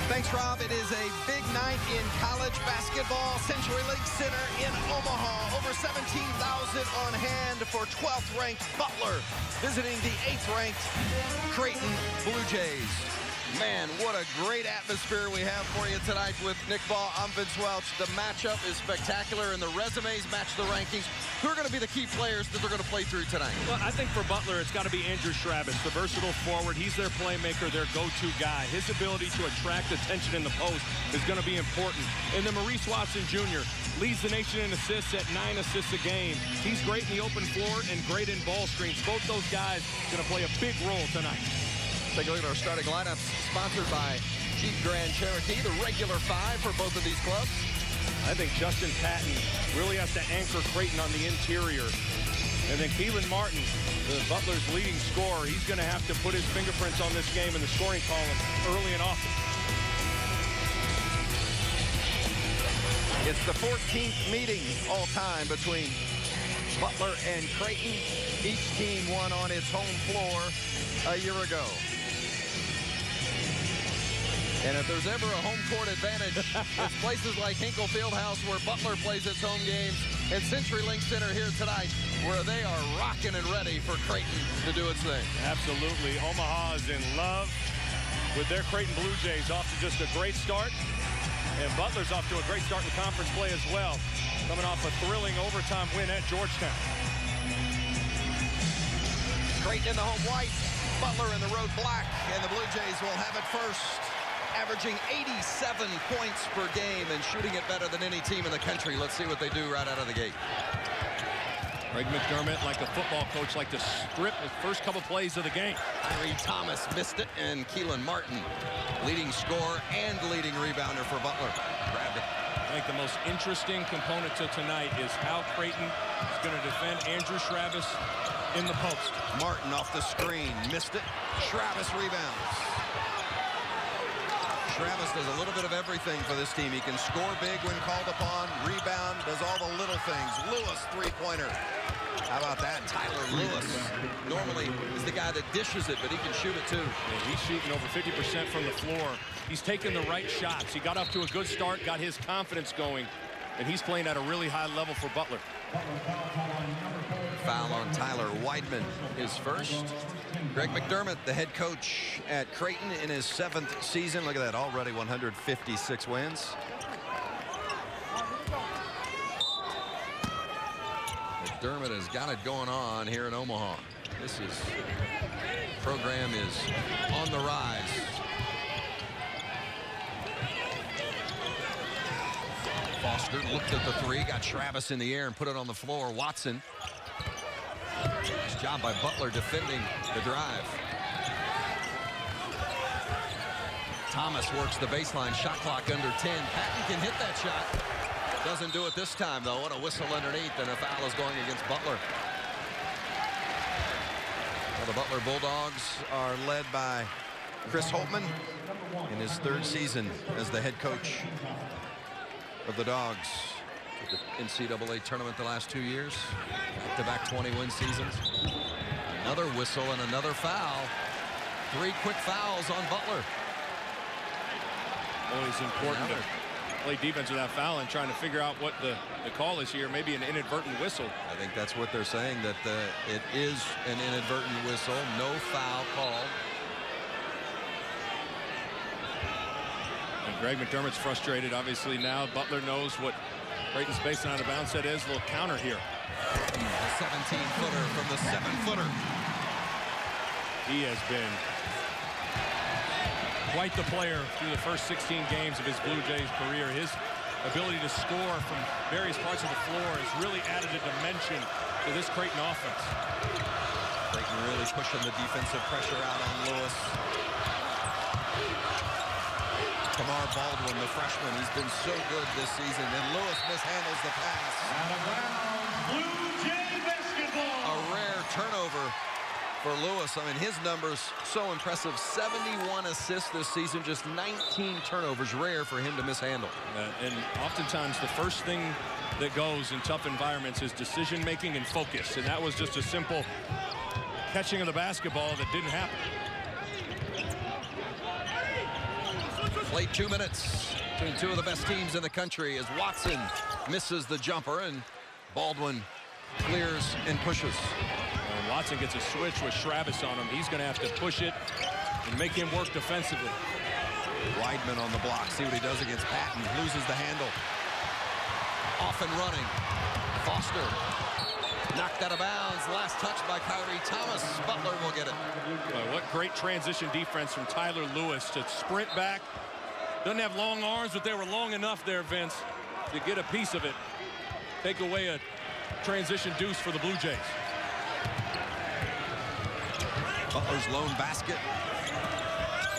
Thanks, Rob. It is a big night in college basketball. CenturyLink Center in Omaha. Over 17,000 on hand for 12th-ranked Butler visiting the 8th-ranked Creighton Blue Jays. Man, what a great atmosphere we have for you tonight with Nick Ball. I'm Vince Welch. The matchup is spectacular, and the resumes match the rankings. Who are going to be the key players that they're going to play through tonight? Well, I think for Butler, it's got to be Andrew Travis, the versatile forward. He's their playmaker, their go-to guy. His ability to attract attention in the post is going to be important. And then Maurice Watson Jr. leads the nation in assists at 9 assists a game. He's great in the open floor and great in ball screens. Both those guys going to play a big role tonight. Take a look at our starting lineups, sponsored by Jeep Grand Cherokee, the regular 5 for both of these clubs. I think Justin Patton really has to anchor Creighton on the interior. And then Keelan Martin, the Butler's leading scorer, he's going to have to put his fingerprints on this game in the scoring column early and often. It's the 14th meeting all time between Butler and Creighton. Each team won on its home floor a year ago. And if there's ever a home court advantage, it's places like Hinkle Fieldhouse where Butler plays its home games, and CenturyLink Center here tonight where they are rocking and ready for Creighton to do its thing. Absolutely. Omaha is in love with their Creighton Blue Jays, off to just a great start. And Butler's off to a great start in conference play as well, coming off a thrilling overtime win at Georgetown. Creighton in the home white, Butler in the road black, and the Blue Jays will have it first, averaging 87 points per game and shooting it better than any team in the country. Let's see what they do right out of the gate. Greg McDermott, like a football coach, like to script the first couple plays of the game. Tyree Thomas missed it, and Keelan Martin, leading scorer and leading rebounder for Butler, grabbed it. I think the most interesting component to tonight is how Creighton is going to defend Andrew Travis in the post. Martin off the screen, missed it. Travis rebounds. Travis does a little bit of everything for this team. He can score big when called upon, rebound, does all the little things. Lewis, three-pointer. How about that? Tyler Lewis normally is the guy that dishes it, but he can shoot it too. Yeah, he's shooting over 50% from the floor. He's taking the right shots. He got off to a good start, got his confidence going, and he's playing at a really high level for Butler. Foul on Tyler Weidman, his first. Greg McDermott, the head coach at Creighton in his 7th season. Look at that, already 156 wins. McDermott has got it going on here in Omaha. This program is on the rise. Foster looked at the three, got Travis in the air and put it on the floor. Watson. Nice job by Butler defending the drive. Thomas works the baseline, shot clock under 10. Patton can hit that shot. Doesn't do it this time, though. What a whistle underneath, and a foul is going against Butler. Well, the Butler Bulldogs are led by Chris Holtman in his 3rd season as the head coach of the Dogs. The NCAA tournament the last 2 years. Back-to-back 20-win seasons. Another whistle and another foul. 3 quick fouls on Butler. Always important to play defense without foul and trying to figure out what the call is here. Maybe an inadvertent whistle. I think that's what they're saying, that it is an inadvertent whistle. No foul called. And Greg McDermott's frustrated. Obviously now Butler knows what Creighton's baseline out of bounds set is. A little counter here. A 17-footer from the 7-footer. He has been quite the player through the first 16 games of his Blue Jays career. His ability to score from various parts of the floor has really added a dimension to this Creighton offense. Creighton really pushing the defensive pressure out on Lewis. Kamar Baldwin, the freshman, he's been so good this season, and Lewis mishandles the pass. Out of bounds, Blue Jay basketball. A rare turnover for Lewis. I mean, his numbers so impressive. 71 assists this season, just 19 turnovers. Rare for him to mishandle. And oftentimes the first thing that goes in tough environments is decision-making and focus. And that was just a simple catching of the basketball that didn't happen. Played 2 minutes between two of the best teams in the country as Watson misses the jumper and Baldwin clears and pushes. And Watson gets a switch with Schrabis on him. He's going to have to push it and make him work defensively. Weidman on the block. See what he does against Patton. Loses the handle. Off and running. Foster knocked out of bounds. Last touch by Kyrie Thomas. Butler will get it. What great transition defense from Tyler Lewis to sprint back. Doesn't have long arms, but they were long enough there, Vince, to get a piece of it. Take away a transition deuce for the Blue Jays. Butler's lone basket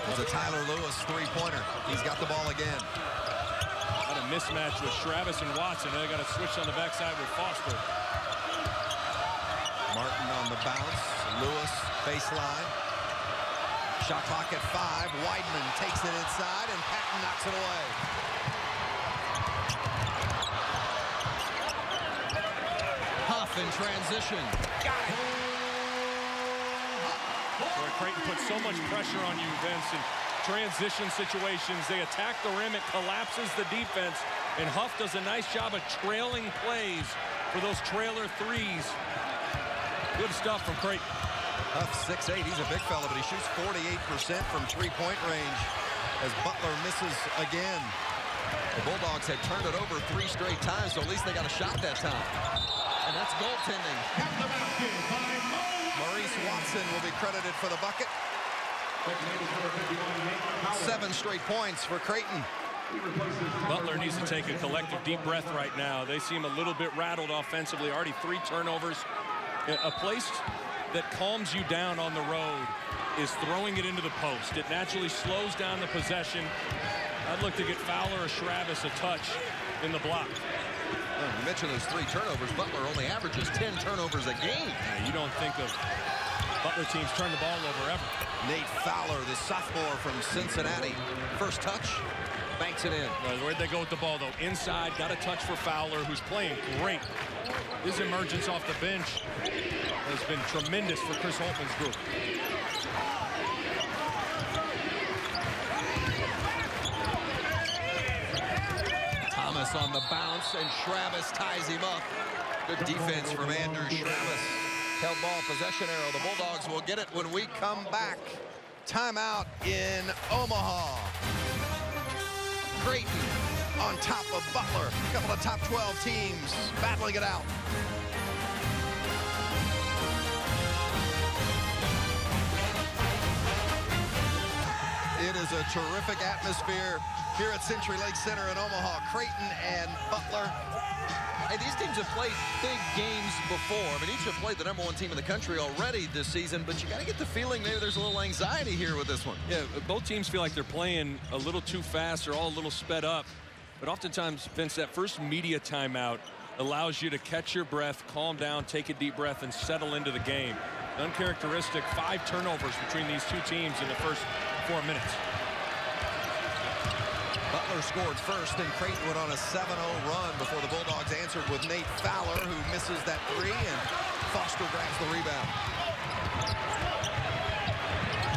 was a Tyler Lewis three-pointer. He's got the ball again. Got a mismatch with Schrabis and Watson. They got a switch on the backside with Foster. Martin on the bounce. Lewis baseline. Shot clock at 5. Weidman takes it inside, and Patton knocks it away. Huff in transition. Got it. Where Creighton puts so much pressure on you, Vince, in transition situations. They attack the rim. It collapses the defense. And Huff does a nice job of trailing plays for those trailer threes. Good stuff from Creighton. Huff 6'8". He's a big fella, but he shoots 48% from three-point range as Butler misses again. The Bulldogs had turned it over 3 straight times, so at least they got a shot that time. And that's goaltending. Maurice Watson will be credited for the bucket. 7 straight points for Creighton. Butler needs to take a collective deep breath right now. They seem a little bit rattled offensively. Already 3 turnovers. A place that calms you down on the road is throwing it into the post. It naturally slows down the possession. I'd look to get Fowler or Schrabis a touch in the block. Well, you mentioned those 3 turnovers. Butler only averages 10 turnovers a game. You don't think of Butler teams turn the ball over ever. Nate Fowler, the sophomore from Cincinnati. First touch, banks it in. Well, where'd they go with the ball, though? Inside, got a touch for Fowler, who's playing great. His emergence off the bench has been tremendous for Chris Holtman's group. Thomas on the bounce, and Schrabis ties him up. Good defense from Andrew Schrabis. Held ball possession arrow. The Bulldogs will get it when we come back. Timeout in Omaha. Creighton on top of Butler. A couple of top 12 teams battling it out. It is a terrific atmosphere here at Century Lake Center in Omaha. Creighton and Butler. Hey, these teams have played big games before. I mean, each have played the #1 team in the country already this season, but you got to get the feeling maybe there's a little anxiety here with this one. Yeah, both teams feel like they're playing a little too fast. They're all a little sped up. But oftentimes, Vince, that first media timeout allows you to catch your breath, calm down, take a deep breath, and settle into the game. Uncharacteristic 5 turnovers between these two teams in the first 4 minutes. Butler scored first, and Creighton went on a 7-0 run before the Bulldogs answered with Nate Fowler, who misses that 3, and Foster grabs the rebound.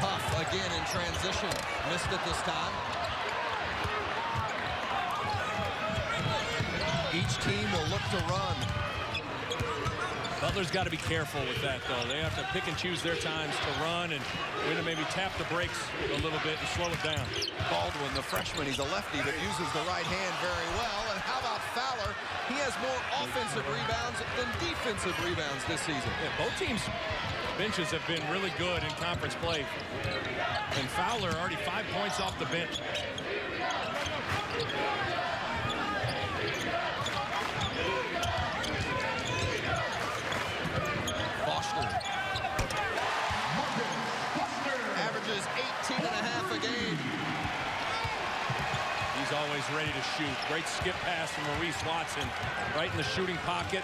Huff again in transition. Missed it this time. Each team will look to run. Butler's got to be careful with that, though. They have to pick and choose their times to run and maybe tap the brakes a little bit and slow it down. Baldwin, the freshman, he's a lefty, but uses the right hand very well. And how about Fowler? He has more offensive rebounds than defensive rebounds this season. Yeah, both teams' benches have been really good in conference play. And Fowler already 5 points off the bench. Averages 18.5 a game. He's always ready to shoot. Great skip pass from Maurice Watson. Right in the shooting pocket.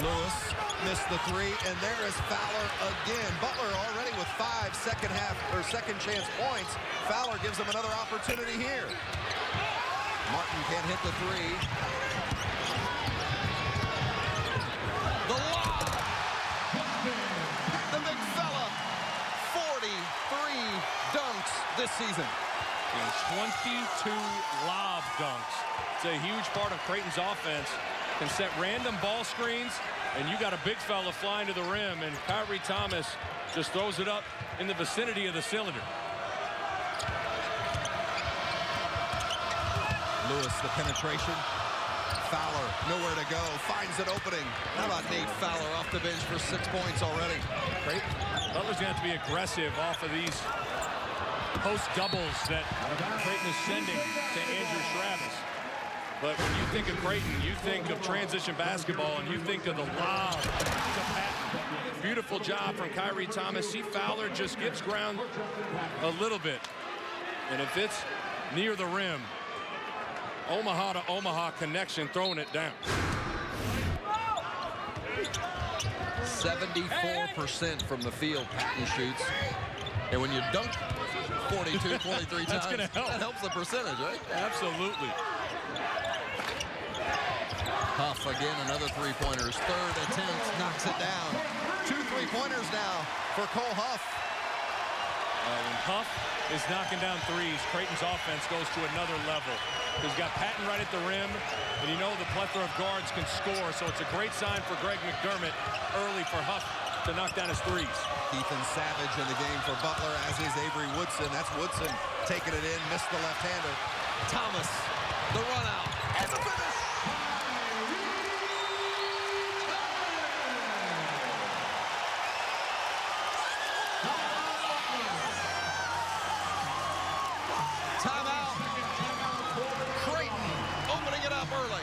Lewis missed the 3, and there is Fowler again. Butler already with 5 second chance points. Fowler gives them another opportunity here. Martin can't hit the 3. season. 22 lob dunks. It's a huge part of Creighton's offense. Can set random ball screens, and you got a big fella flying to the rim, and Kyrie Thomas just throws it up in the vicinity of the cylinder. Lewis, the penetration. Fowler, nowhere to go, finds an opening. How about Nate Fowler off the bench for 6 points already? Great. Butler's going to have to be aggressive off of these post doubles that Creighton is sending to Andrew Travis. But when you think of Creighton, you think of transition basketball, and you think of the lob to Patton. Beautiful job from Kyrie Thomas. See, Fowler just gives ground a little bit. And if it's near the rim, Omaha to Omaha connection, throwing it down. 74% from the field Patton shoots. And when you dunk 42, 43 times, gonna help. That helps the percentage, right? Absolutely. Huff again, another three-pointers. Third attempt, knocks it down. 2 3-pointers now for Cole Huff. When Huff is knocking down threes, Creighton's offense goes to another level. He's got Patton right at the rim, and you know the plethora of guards can score, so it's a great sign for Greg McDermott early for Huff to knock down his threes. Ethan Savage in the game for Butler, as is Avery Woodson. That's Woodson taking it in, missed the left-hander. Thomas, the run out, and the finish. Timeout. Creighton opening it up early.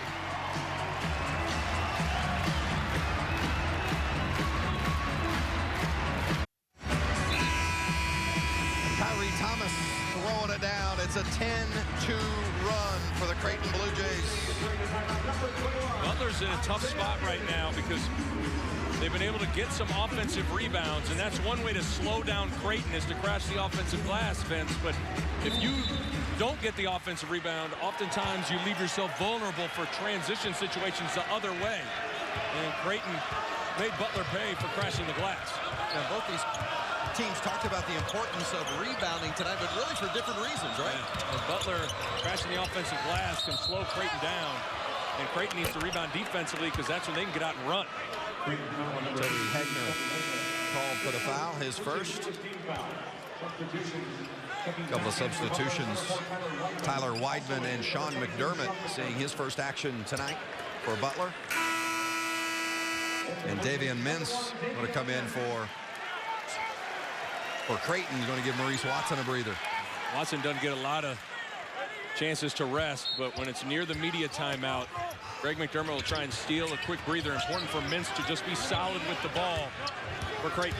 Kyrie Thomas throwing it down. It's a 10-2 run for the Creighton Blue Jays. Butler's in a tough spot right now because they've been able to get some offensive rebounds, and that's one way to slow down Creighton is to crash the offensive glass, Vince. But if you don't get the offensive rebound, oftentimes you leave yourself vulnerable for transition situations the other way. And Creighton made Butler pay for crashing the glass. Now, both these teams talked about the importance of rebounding tonight, but really for different reasons, right? Yeah. And Butler crashing the offensive glass can slow Creighton down, and Creighton needs to rebound defensively because that's when they can get out and run. Teddy Hegner called for the foul, his first. Couple of substitutions. Tyler Weidman and Sean McDermott seeing his first action tonight for Butler. And Davian Mintz going to come in for Creighton. He's going to give Maurice Watson a breather. Watson doesn't get a lot of chances to rest, but when it's near the media timeout, Greg McDermott will try and steal a quick breather. Important for Mintz to just be solid with the ball for Creighton.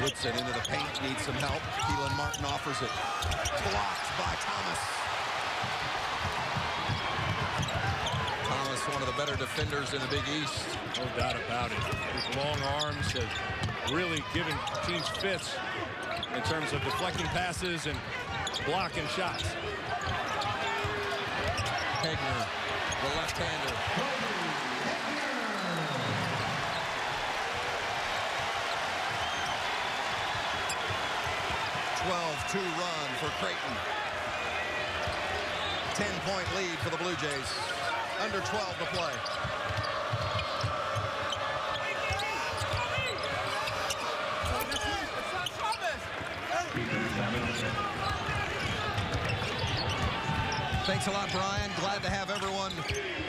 Woodson into the paint, needs some help. Keelan Martin offers it. Blocked by Thomas. Thomas, one of the better defenders in the Big East. No doubt about it. His long arms have really given teams fits in terms of deflecting passes and blocking shots. Hegner, the left-hander. 12-2 run for Creighton. 10-point lead for the Blue Jays. Under 12 to play. Thanks a lot, Brian. Glad to have everyone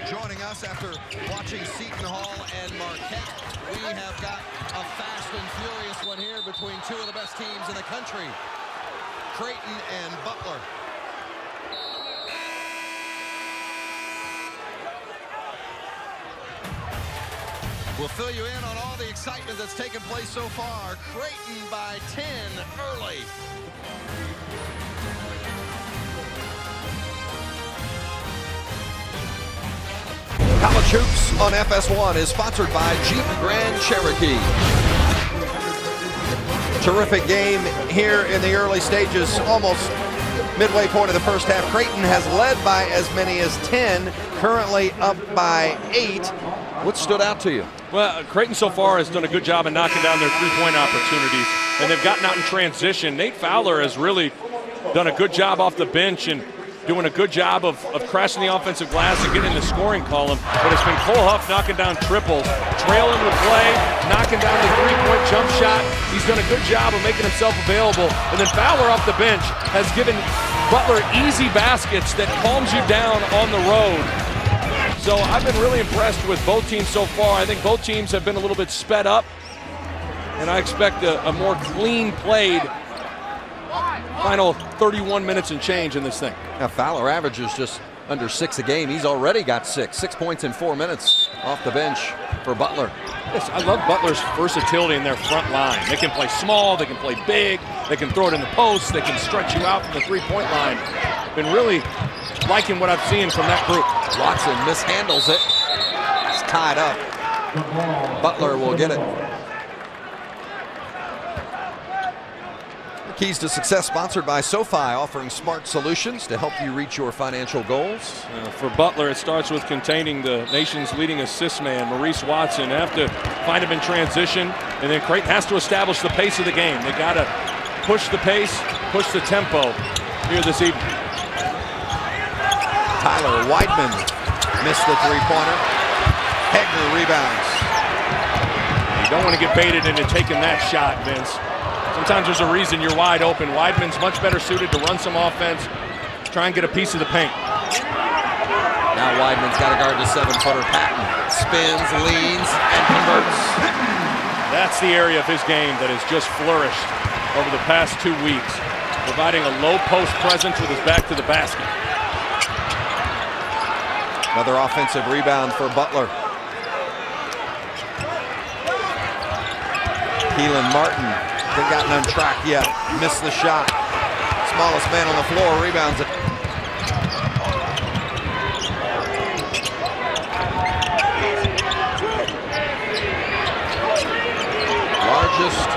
joining us after watching Seton Hall and Marquette. We have got a fast and furious one here between two of the best teams in the country, Creighton and Butler. We'll fill you in on all the excitement that's taken place so far. Creighton by 10 early. College Hoops on FS1 is sponsored by Jeep Grand Cherokee. Terrific game here in the early stages, almost midway point of the first half. Creighton has led by as many as 10, currently up by 8. What stood out to you? Well, Creighton so far has done a good job of knocking down their three-point opportunities, and they've gotten out in transition. Nate Fowler has really done a good job off the bench and doing a good job of crashing the offensive glass and getting in the scoring column. But it's been Cole Huff knocking down triples, trailing the play, knocking down the three-point jump shot. He's done a good job of making himself available. And then Fowler off the bench has given Butler easy baskets that calms you down on the road. So I've been really impressed with both teams so far. I think both teams have been a little bit sped up, and I expect a more clean played final 31 minutes and change in this thing. Now Fowler averages just under 6 a game. He's already got 6 points in 4 minutes off the bench for Butler. Yes, I love Butler's versatility in their front line. They can play small, they can play big, they can throw it in the post, they can stretch you out from the three-point line. Been really liking what I've seen from that group. Watson mishandles it. It's tied up. Butler will get it. Keys to Success sponsored by SoFi, offering smart solutions to help you reach your financial goals. For Butler, it starts with containing the nation's leading assist man, Maurice Watson. They have to find him in transition, and then Creighton has to establish the pace of the game. They got to push the pace, push the tempo here this evening. Tyler Weidman missed the three-pointer. Hegner rebounds. You don't want to get baited into taking that shot, Vince. Sometimes there's a reason you're wide open. Weidman's much better suited to run some offense, try and get a piece of the paint. Now Weidman's got to guard the 7-footer. Patton spins, leans, and converts. That's the area of his game that has just flourished over the past 2 weeks, providing a low post presence with his back to the basket. Another offensive rebound for Butler. Keelan Martin hasn't gotten on track yet. Missed the shot. Smallest man on the floor rebounds it. Largest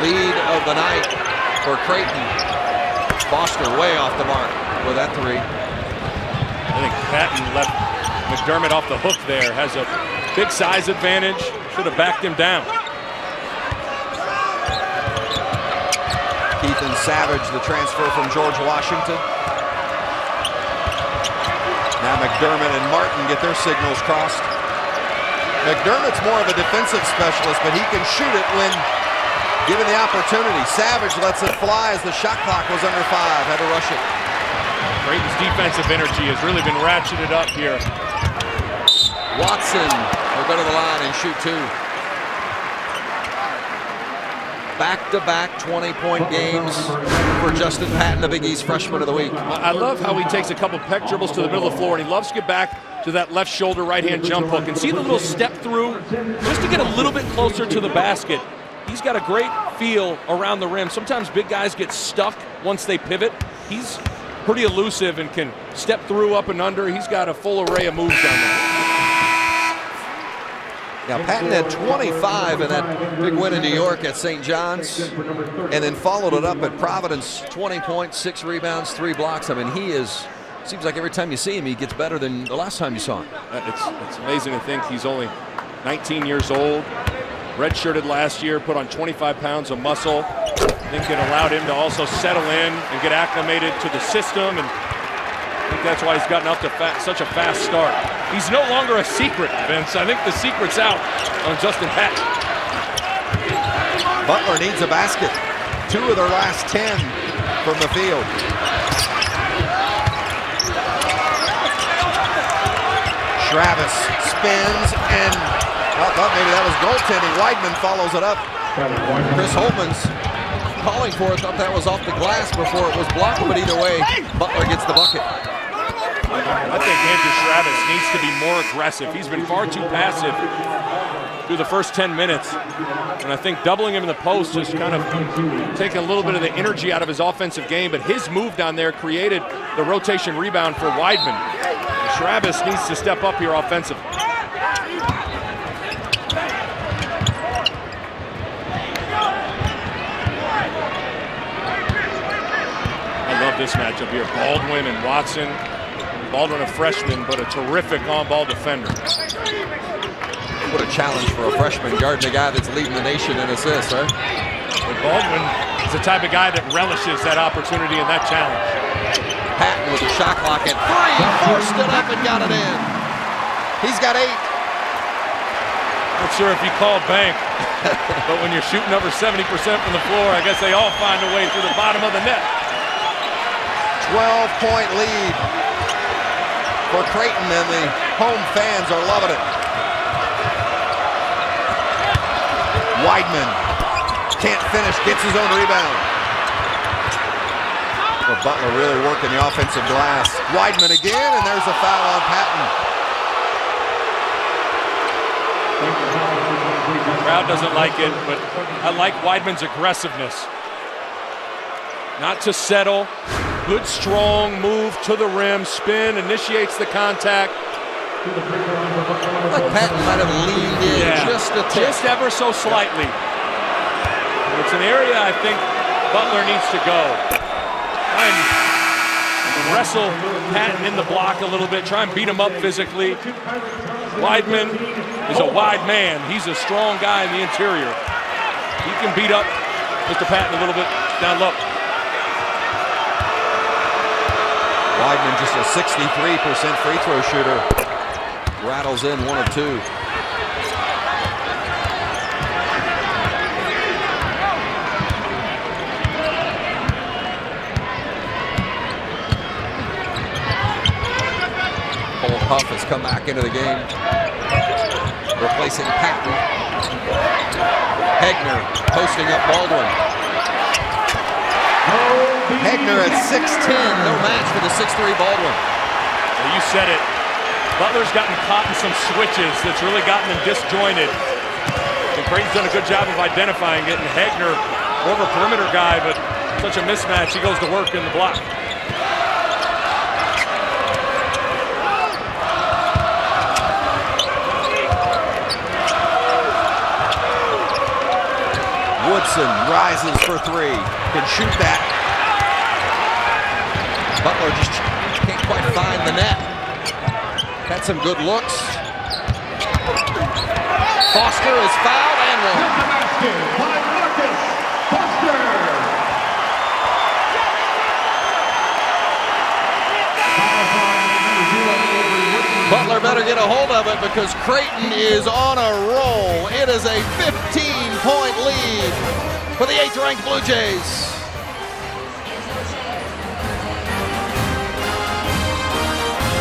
lead of the night for Creighton. Foster way off the mark with that three. I think Patton left McDermott off the hook there. Has a big size advantage. Should have backed him down. Ethan Savage, the transfer from George Washington. Now McDermott and Martin get their signals crossed. McDermott's more of a defensive specialist, but he can shoot it when given the opportunity. Savage lets it fly as the shot clock was under 5. Had to rush it. Creighton's defensive energy has really been ratcheted up here. Watson will go to the line and shoot 2. Back-to-back 20-point games for Justin Patton, the Big East Freshman of the Week. I love how he takes a couple peck dribbles to the middle of the floor, and he loves to get back to that left shoulder right-hand jump hook. And see the little step through just to get a little bit closer to the basket. He's got a great feel around the rim. Sometimes big guys get stuck once they pivot. He's pretty elusive and can step through, up and under. He's got a full array of moves down there. Now Patton had 25 in that big win in New York at St. John's, and then followed it up at Providence. 20 points, 6 rebounds, 3 blocks. I mean, he is, seems like every time you see him, he gets better than the last time you saw him. It's amazing to think he's only 19 years old, redshirted last year, put on 25 pounds of muscle. I think it allowed him to also settle in and get acclimated to the system, and I think that's why he's gotten up to such a fast start. He's no longer a secret, Vince. I think the secret's out on Justin Patton. Butler needs a basket. 2 of their last 10 from the field. Travis spins, and I thought maybe that was goaltending. Weidman follows it up. Chris Holtman's calling for it. Thought that was off the glass before it was blocked, but either way, Butler gets the bucket. I think Andrew Travis needs to be more aggressive. He's been far too passive through the first 10 minutes. And I think doubling him in the post just kind of taking a little bit of the energy out of his offensive game. But his move down there created the rotation rebound for Weidman. And Travis needs to step up here offensively. I love this matchup here. Baldwin and Watson. Baldwin a freshman, but a terrific on-ball defender. What a challenge for a freshman guarding a guy that's leading the nation in assists, right? But Baldwin is the type of guy that relishes that opportunity and that challenge. Patton with a shot clock at 3, forced it up and got it in. He's got 8. Not sure if he called bank, but when you're shooting over 70% from the floor, I guess they all find a way through the bottom of the net. 12-point lead for Creighton, and the home fans are loving it. Weidman can't finish, gets his own rebound. Well, Butler really working the offensive glass. Weidman again, and there's a foul on Patton. The crowd doesn't like it, but I like Weidman's aggressiveness. Not to settle. Good, strong move to the rim, spin, initiates the contact. Like Patton might have leaned in just a tick. Just ever so slightly. It's an area I think Butler needs to go. Try and wrestle Patton in the block a little bit, try and beat him up physically. Weidman is a wide man. He's a strong guy in the interior. He can beat up Mr. Patton a little bit down low. Weidman just a 63% free throw shooter. Rattles in 1 of 2. Cole Huff has come back into the game, replacing Patton. Hegner posting up Baldwin. Hegner at 6'10", no match for the 6'3" Baldwin. Well, you said it. Butler's gotten caught in some switches that's really gotten them disjointed. And Creighton's done a good job of identifying it, and Hegner, more of a perimeter guy, but such a mismatch, he goes to work in the block. Woodson rises for 3, can shoot that. Butler just can't quite find the net. Had some good looks. Foster is fouled and Butler better get a hold of it because Creighton is on a roll. It is a 15-point lead for the 8th-ranked Blue Jays.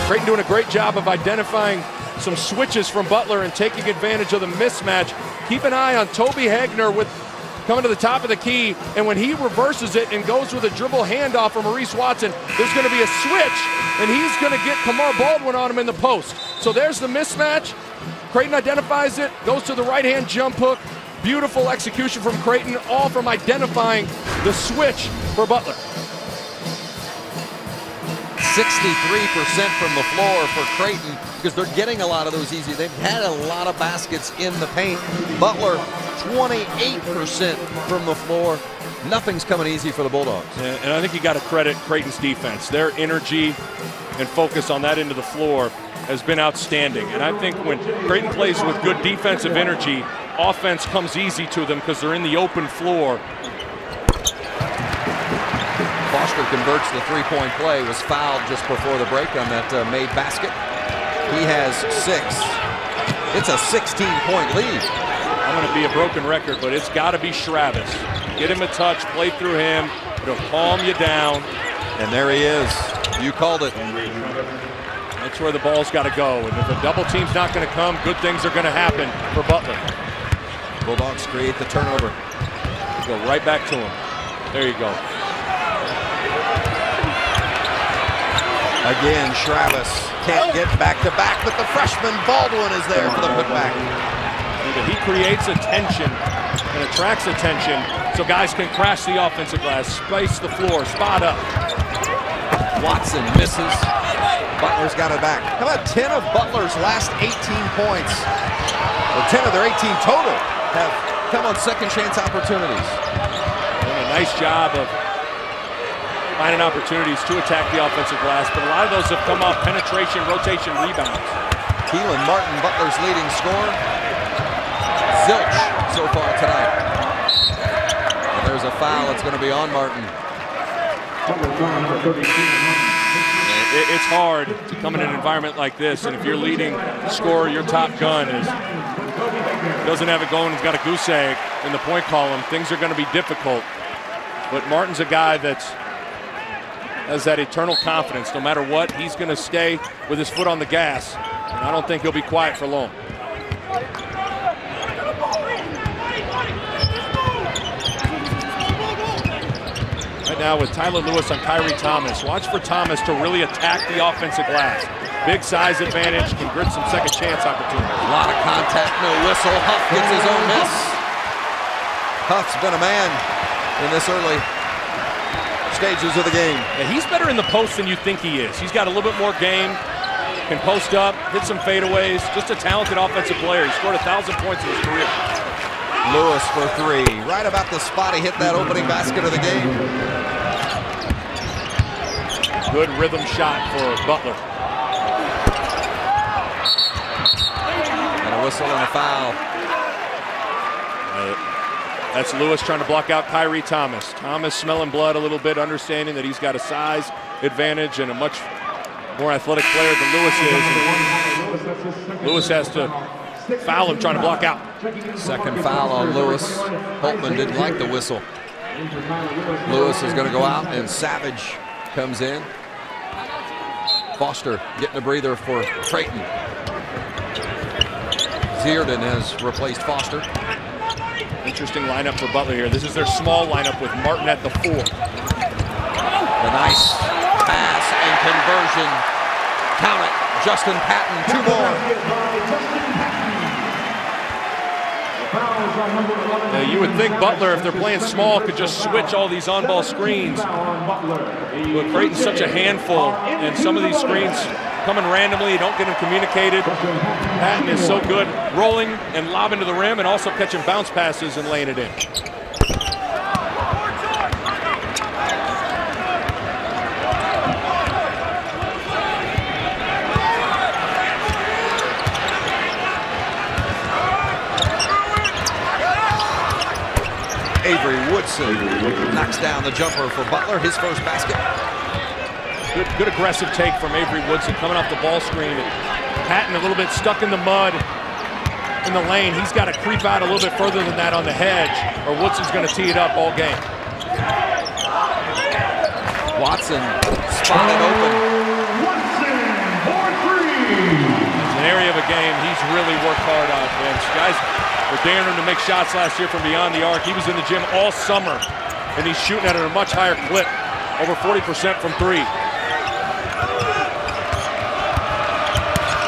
Creighton doing a great job of identifying some switches from Butler and taking advantage of the mismatch. Keep an eye on Toby Hegner with coming to the top of the key, and when he reverses it and goes with a dribble handoff from Maurice Watson, there's going to be a switch, and he's going to get Kamar Baldwin on him in the post. So there's the mismatch. Creighton identifies it, goes to the right-hand jump hook. Beautiful execution from Creighton, all from identifying the switch for Butler. 63% from the floor for Creighton because they're getting a lot of those easy. They've had a lot of baskets in the paint. Butler, 28% from the floor. Nothing's coming easy for the Bulldogs. And I think you got to credit Creighton's defense. Their energy and focus on that end of the floor has been outstanding. And I think when Creighton plays with good defensive energy, offense comes easy to them because they're in the open floor. Foster converts the three-point play, was fouled just before the break on that made basket. He has 6. It's a 16-point lead. I'm going to be a broken record, but it's got to be Shravis. Get him a touch, play through him. It'll calm you down. And there he is. You called it. That's where the ball's got to go. And if a double team's not going to come, good things are going to happen for Butler. Bulldogs create the turnover. Go right back to him. There you go. Again, Shravis can't get back-to-back, but the freshman Baldwin is there for the putback. He creates attention and attracts attention so guys can crash the offensive glass, space the floor, spot up. Watson misses. Butler's got it back. How about 10 of Butler's last 18 points, or 10 of their 18 total, have come on second chance opportunities. Doing a nice job of finding opportunities to attack the offensive glass, but a lot of those have come off penetration, rotation, rebounds. Keelan Martin, Butler's leading scorer. Zilch so far tonight. there's a foul. It's going to be on Martin. It's hard to come in an environment like this, and if you're leading scorer, your top gun doesn't have it going, he's got a goose egg in the point column, things are going to be difficult. But Martin's a guy that has that eternal confidence. No matter what, he's going to stay with his foot on the gas, and I don't think he'll be quiet for long. Right now with Tyler Lewis on Kyrie Thomas. Watch for Thomas to really attack the offensive glass. Big size advantage, can grit some second chance opportunities. A lot of contact, no whistle. Huff gets his own miss. Huff's been a man in this early stages of the game. Yeah, he's better in the post than you think he is. He's got a little bit more game, can post up, hit some fadeaways, just a talented offensive player. He scored 1,000 points in his career. Lewis for three, right about the spot he hit that opening basket of the game. Good rhythm shot for Butler. And a whistle and a foul. That's Lewis trying to block out Kyrie Thomas. Thomas smelling blood a little bit, understanding that he's got a size advantage and a much more athletic player than Lewis is. And Lewis has to foul him, trying to block out. Second foul on Lewis. Holtman didn't like the whistle. Lewis is going to go out, and Savage comes in. Foster getting a breather for Creighton. Zierden has replaced Foster. Interesting lineup for Butler here. This is their small lineup with Martin at the 4. The nice pass and conversion. Count it. Justin Patton, 2 more. You would think Butler, if they're playing small, could just switch all these on-ball screens. But Creighton's such a handful, and some of these screens coming randomly, you don't get them communicated. Patton is so good rolling and lobbing to the rim and also catching bounce passes and laying it in. Avery Woodson knocks down the jumper for Butler, his first basket. Good aggressive take from Avery Woodson coming off the ball screen. Patton a little bit stuck in the mud in the lane. He's got to creep out a little bit further than that on the hedge, or Woodson's going to tee it up all game. Watson spotted open. It's an area of a game he's really worked hard on, Vince. Guys were daring him to make shots last year from beyond the arc. He was in the gym all summer, and he's shooting at a much higher clip, over 40% from 3.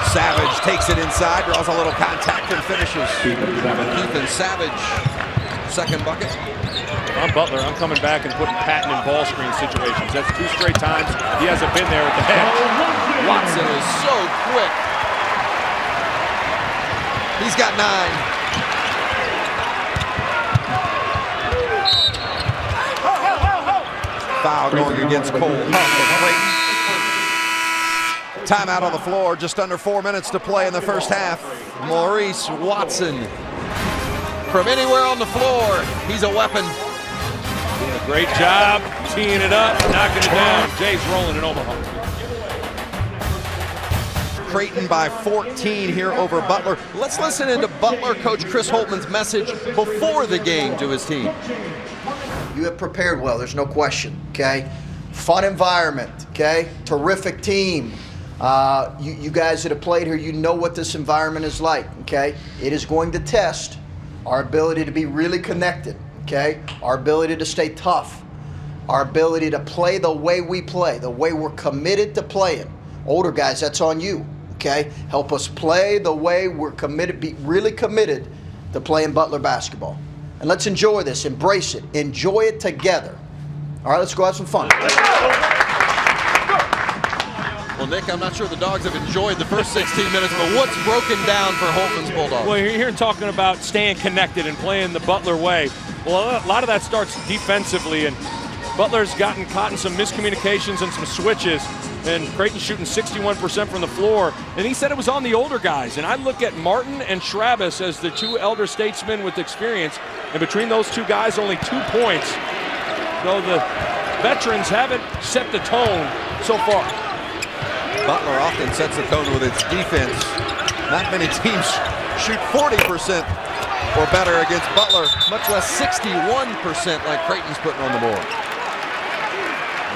Savage takes it inside, draws a little contact and finishes. Ethan Savage, second bucket. If I'm Butler, I'm coming back and putting Patton in ball screen situations. That's 2 straight times he hasn't been there at the hedge. Watson is so quick. He's got 9. Foul going against Cole Huff of Creighton. Timeout on the floor, just under 4 minutes to play in the first half. Maurice Watson. From anywhere on the floor, he's a weapon. Yeah, great job teeing it up, knocking it down. Jay's rolling in Omaha. Creighton by 14 here over Butler. Let's listen into Butler coach Chris Holtman's message before the game to his team. You have prepared well, there's no question, okay? Fun environment, okay? Terrific team. You guys that have played here, you know what this environment is like, okay? It is going to test our ability to be really connected, okay? Our ability to stay tough, our ability to play the way we play, the way we're committed to playing. Older guys, that's on you, okay? Help us play the way we're committed, be really committed to playing Butler basketball. And let's enjoy this, embrace it, enjoy it together. All right, let's go have some fun. Well, Nick, I'm not sure the Dogs have enjoyed the first 16 minutes, but what's broken down for Holtman's Bulldogs? Well, you're here talking about staying connected and playing the Butler way. Well, a lot of that starts defensively, and Butler's gotten caught in some miscommunications and some switches. and Creighton's shooting 61% from the floor. And he said it was on the older guys. And I look at Martin and Schrabis as the two elder statesmen with experience. And between those two guys, only 2 points. Though the veterans haven't set the tone so far. Butler often sets the tone with its defense. Not many teams shoot 40% or better against Butler, much less 61% like Creighton's putting on the board.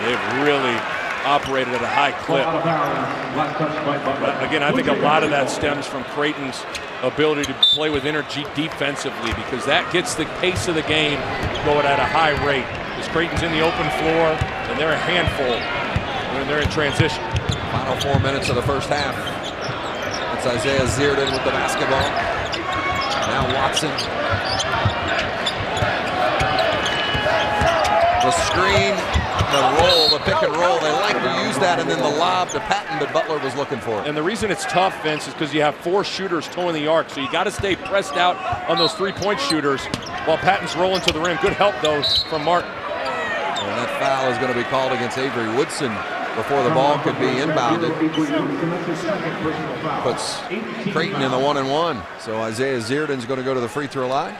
They've really operated at a high clip. But again, I think a lot of that stems from Creighton's ability to play with energy defensively, because that gets the pace of the game going at a high rate. Because Creighton's in the open floor, and they're a handful when they're in transition. Final 4 minutes of the first half. It's Isaiah Zierden with the basketball. Now Watson. The screen, the roll, the pick and roll. They like to use that, and then the lob to Patton, but Butler was looking for it. And the reason it's tough, Vince, is because you have 4 shooters towing the arc, so you got to stay pressed out on those 3-point shooters while Patton's rolling to the rim. Good help, though, from Martin. And that foul is going to be called against Avery Woodson before the ball could be inbounded. Puts Creighton in the 1-and-1. So Isaiah Zierden's going to go to the free throw line.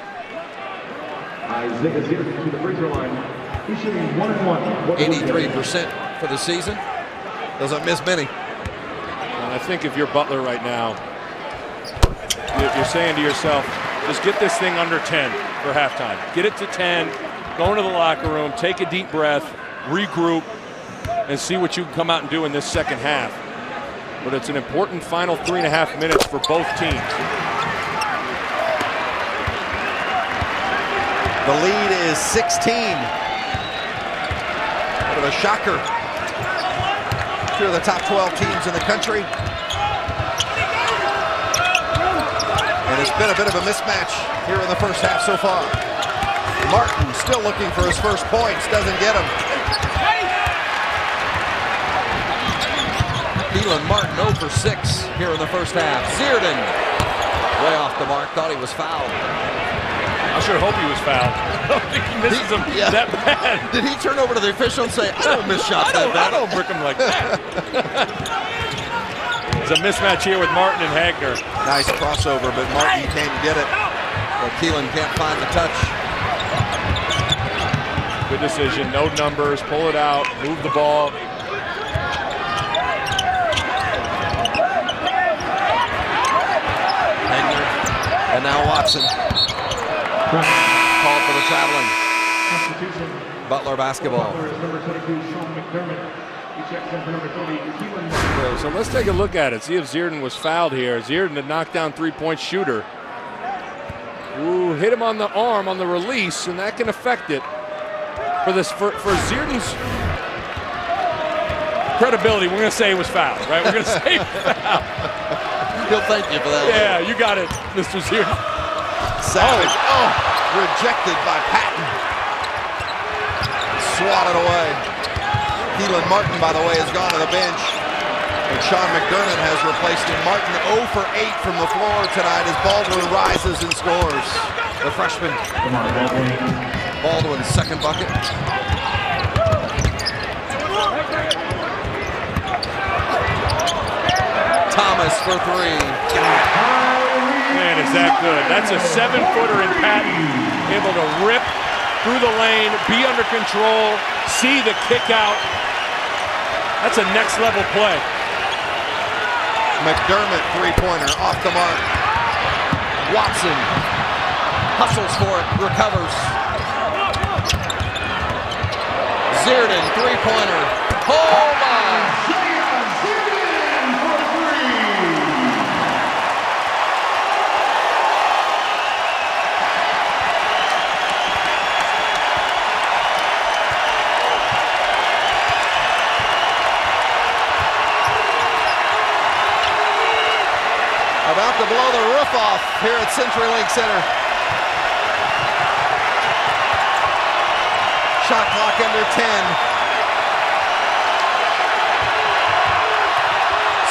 Isaiah Zierden to the free throw line. He's shooting 1-and-1. 83% for the season. Doesn't miss many. And I think if you're Butler right now, you're saying to yourself, just get this thing under 10 for halftime. Get it to 10, go into the locker room, take a deep breath, regroup, and see what you can come out and do in this second half. But it's an important final 3.5 minutes for both teams. The lead is 16. Bit of a shocker. 2 of the top 12 teams in the country. And it's been a bit of a mismatch here in the first half so far. Martin still looking for his first points, doesn't get them. Keelan Martin 0 for 6 here in the first half. Zierden way off the mark, thought he was fouled. I sure hope he was fouled. I don't think he misses them that bad. Did he turn over to the official and say, I don't miss shots that bad? I don't brick him like that. It's a mismatch here with Martin and Hagner. Nice crossover, but Martin can't get it. But Keelan can't find the touch. Good decision, no numbers, pull it out, move the ball. Hagner, and now Watson. Called for the traveling. Butler basketball. So let's take a look at it, see if Zierden was fouled here. Zierden, a knockdown 3-point shooter. Ooh, hit him on the arm on the release, and that can affect it. For Zierden's credibility, we're going to say he was fouled, right? We're going to say foul. He'll thank you for that. Yeah, you got it, Mr. Zierden. Savage. Oh, rejected by Patton. Swatted away. Keelan Martin, by the way, has gone to the bench. And Sean McDermott has replaced him. Martin 0 for 8 from the floor tonight as Baldwin rises and scores. The freshman. Baldwin's second bucket. Thomas for 3. Man, is that good. That's a 7-footer in Patton. Able to rip through the lane, be under control, see the kick out. That's a next level play. McDermott 3-pointer off the mark. Watson hustles for it, recovers. Zierden 3-pointer. Oh my! About to blow the roof off here at CenturyLink Center. Shot clock under 10.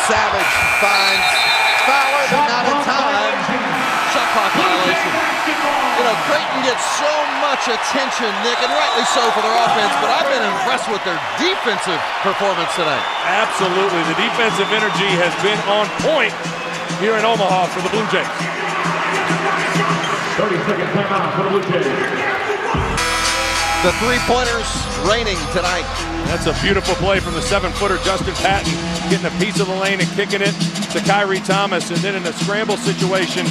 Savage finds Fowler, but not in time. Shot clock violation. You know, Creighton gets get so much attention, Nick, and rightly so for their offense, but I've been impressed with their defensive performance tonight. Absolutely. The defensive energy has been on point here in Omaha for the Blue Jays. 30-second timeout for the Blue Jays. The three-pointers raining tonight. That's a beautiful play from the 7-footer Justin Patton, getting a piece of the lane and kicking it to Kyrie Thomas. And then in a scramble situation,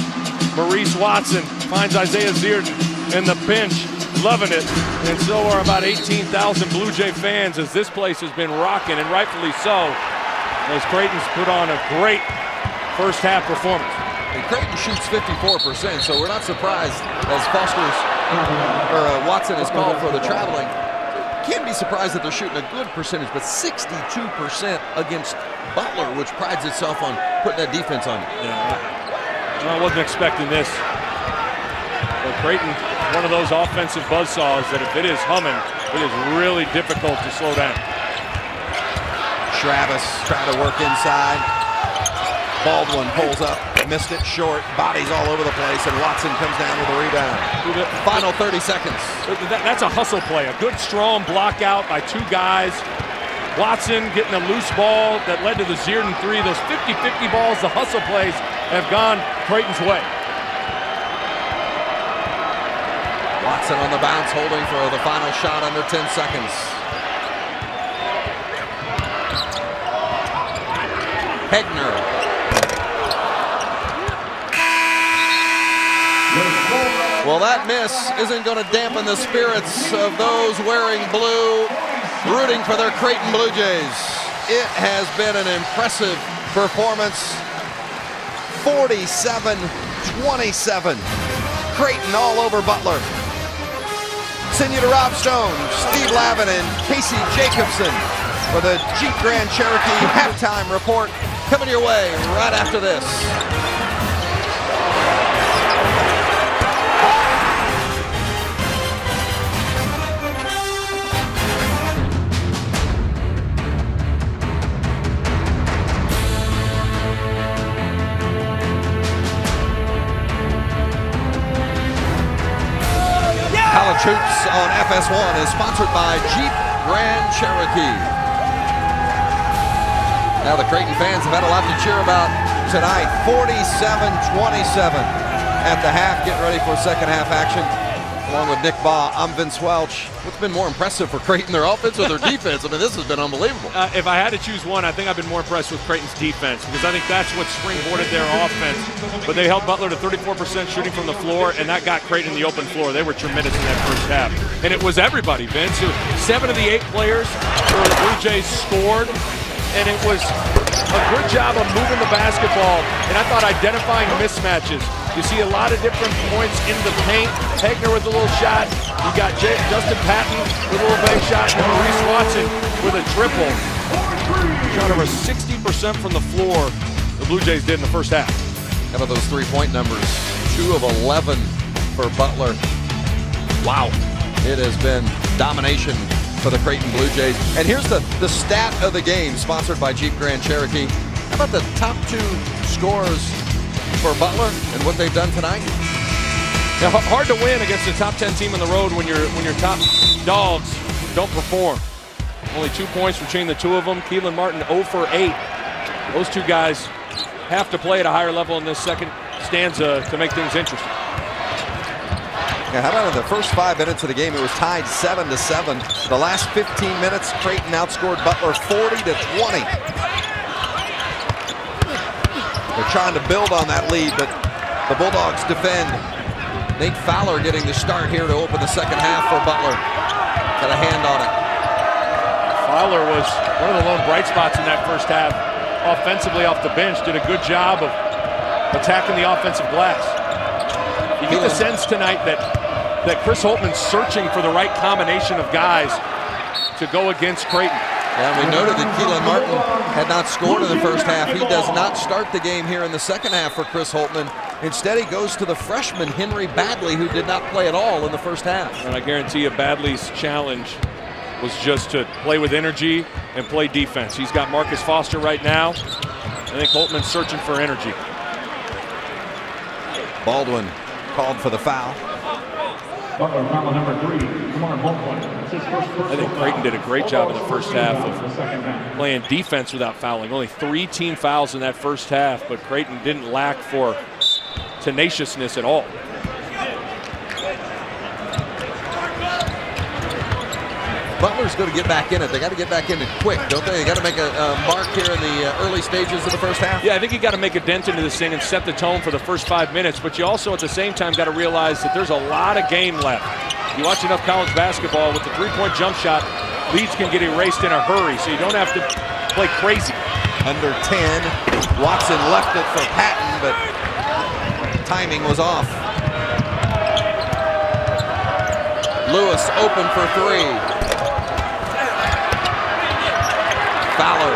Maurice Watson finds Isaiah Zierden in the bench, loving it. And so are about 18,000 Blue Jay fans, as this place has been rocking, and rightfully so, as Creighton's put on a great first half performance. And Creighton shoots 54%, so we're not surprised as Watson is called for the traveling. Can't be surprised that they're shooting a good percentage, but 62% against Butler, which prides itself on putting that defense on you. Yeah, I wasn't expecting this. But Creighton, one of those offensive buzzsaws that if it is humming, it is really difficult to slow down. Travis trying to work inside. Baldwin pulls up, missed it short, bodies all over the place, and Watson comes down with a rebound. Final 30 seconds. That's a hustle play, a good strong block out by two guys. Watson getting a loose ball that led to the Zierden three. Those 50-50 balls, the hustle plays, have gone Creighton's way. Watson on the bounce, holding for the final shot under 10 seconds. Hegner. Well, that miss isn't going to dampen the spirits of those wearing blue, rooting for their Creighton Blue Jays. It has been an impressive performance. 47-27. Creighton all over Butler. Send you to Rob Stone, Steve Lavin, and Casey Jacobson for the Jeep Grand Cherokee halftime report. Coming your way right after this. College Hoops on FS1 is sponsored by Jeep Grand Cherokee. Now the Creighton fans have had a lot to cheer about tonight. 47-27 at the half. Getting ready for second half action. Along with Nick Baugh, I'm Vince Welch. What's been more impressive for Creighton, their offense or their defense? I mean, this has been unbelievable. If I had to choose one, I think I've been more impressed with Creighton's defense, because I think that's what springboarded their offense. But they held Butler to 34% shooting from the floor, and that got Creighton the open floor. They were tremendous in that first half. And it was everybody, Vince. 7 of the 8 players for the Blue Jays scored, and it was a good job of moving the basketball, and I thought identifying mismatches. You see a lot of different points in the paint. Hegner with a little shot. You got Justin Patton with a little bank shot, and Maurice Watson with a triple. Shot over 60% from the floor, the Blue Jays did in the first half. How about those three-point numbers? 2 of 11 for Butler. Wow. It has been domination for the Creighton Blue Jays. And here's the stat of the game, sponsored by Jeep Grand Cherokee. How about the top 2 scorers for Butler and what they've done tonight? Now, hard to win against a top 10 team on the road when your top dogs don't perform. Only 2 points between the two of them. Keelan Martin 0 for 8. Those two guys have to play at a higher level in this second stanza to make things interesting. Yeah, how about in the first 5 minutes of the game, it was tied 7-7. The last 15 minutes, Creighton outscored Butler 40-20. They're trying to build on that lead, but the Bulldogs defend. Nate Fowler getting the start here to open the second half for Butler. Got a hand on it. Fowler was one of the lone bright spots in that first half. Offensively off the bench, did a good job of attacking the offensive glass. You get the sense tonight that Chris Holtman's searching for the right combination of guys to go against Creighton. Yeah, we noted that Keelan Martin had not scored in the first half. He does not start the game here in the second half for Chris Holtman. Instead, he goes to the freshman Henry Badley, who did not play at all in the first half. And I guarantee you Badley's challenge was just to play with energy and play defense. He's got Marcus Foster right now. I think Holtman's searching for energy. Baldwin called for the foul. Butler, foul number 3. Come on, ball point. That's his first I think Creighton did a great job in the first half of playing defense without fouling. Only 3 team fouls in that first half, but Creighton didn't lack for tenaciousness at all. Butler's going to get back in it. They got to get back in it quick, don't they? They got to make a mark here in the early stages of the first half. Yeah, I think you got to make a dent into this thing and set the tone for the first 5 minutes, but you also at the same time got to realize that there's a lot of game left. You watch enough college basketball with the three-point jump shot, leads can get erased in a hurry, so you don't have to play crazy. Under 10, Watson left it for Patton, but timing was off. Lewis open for 3. Fowler.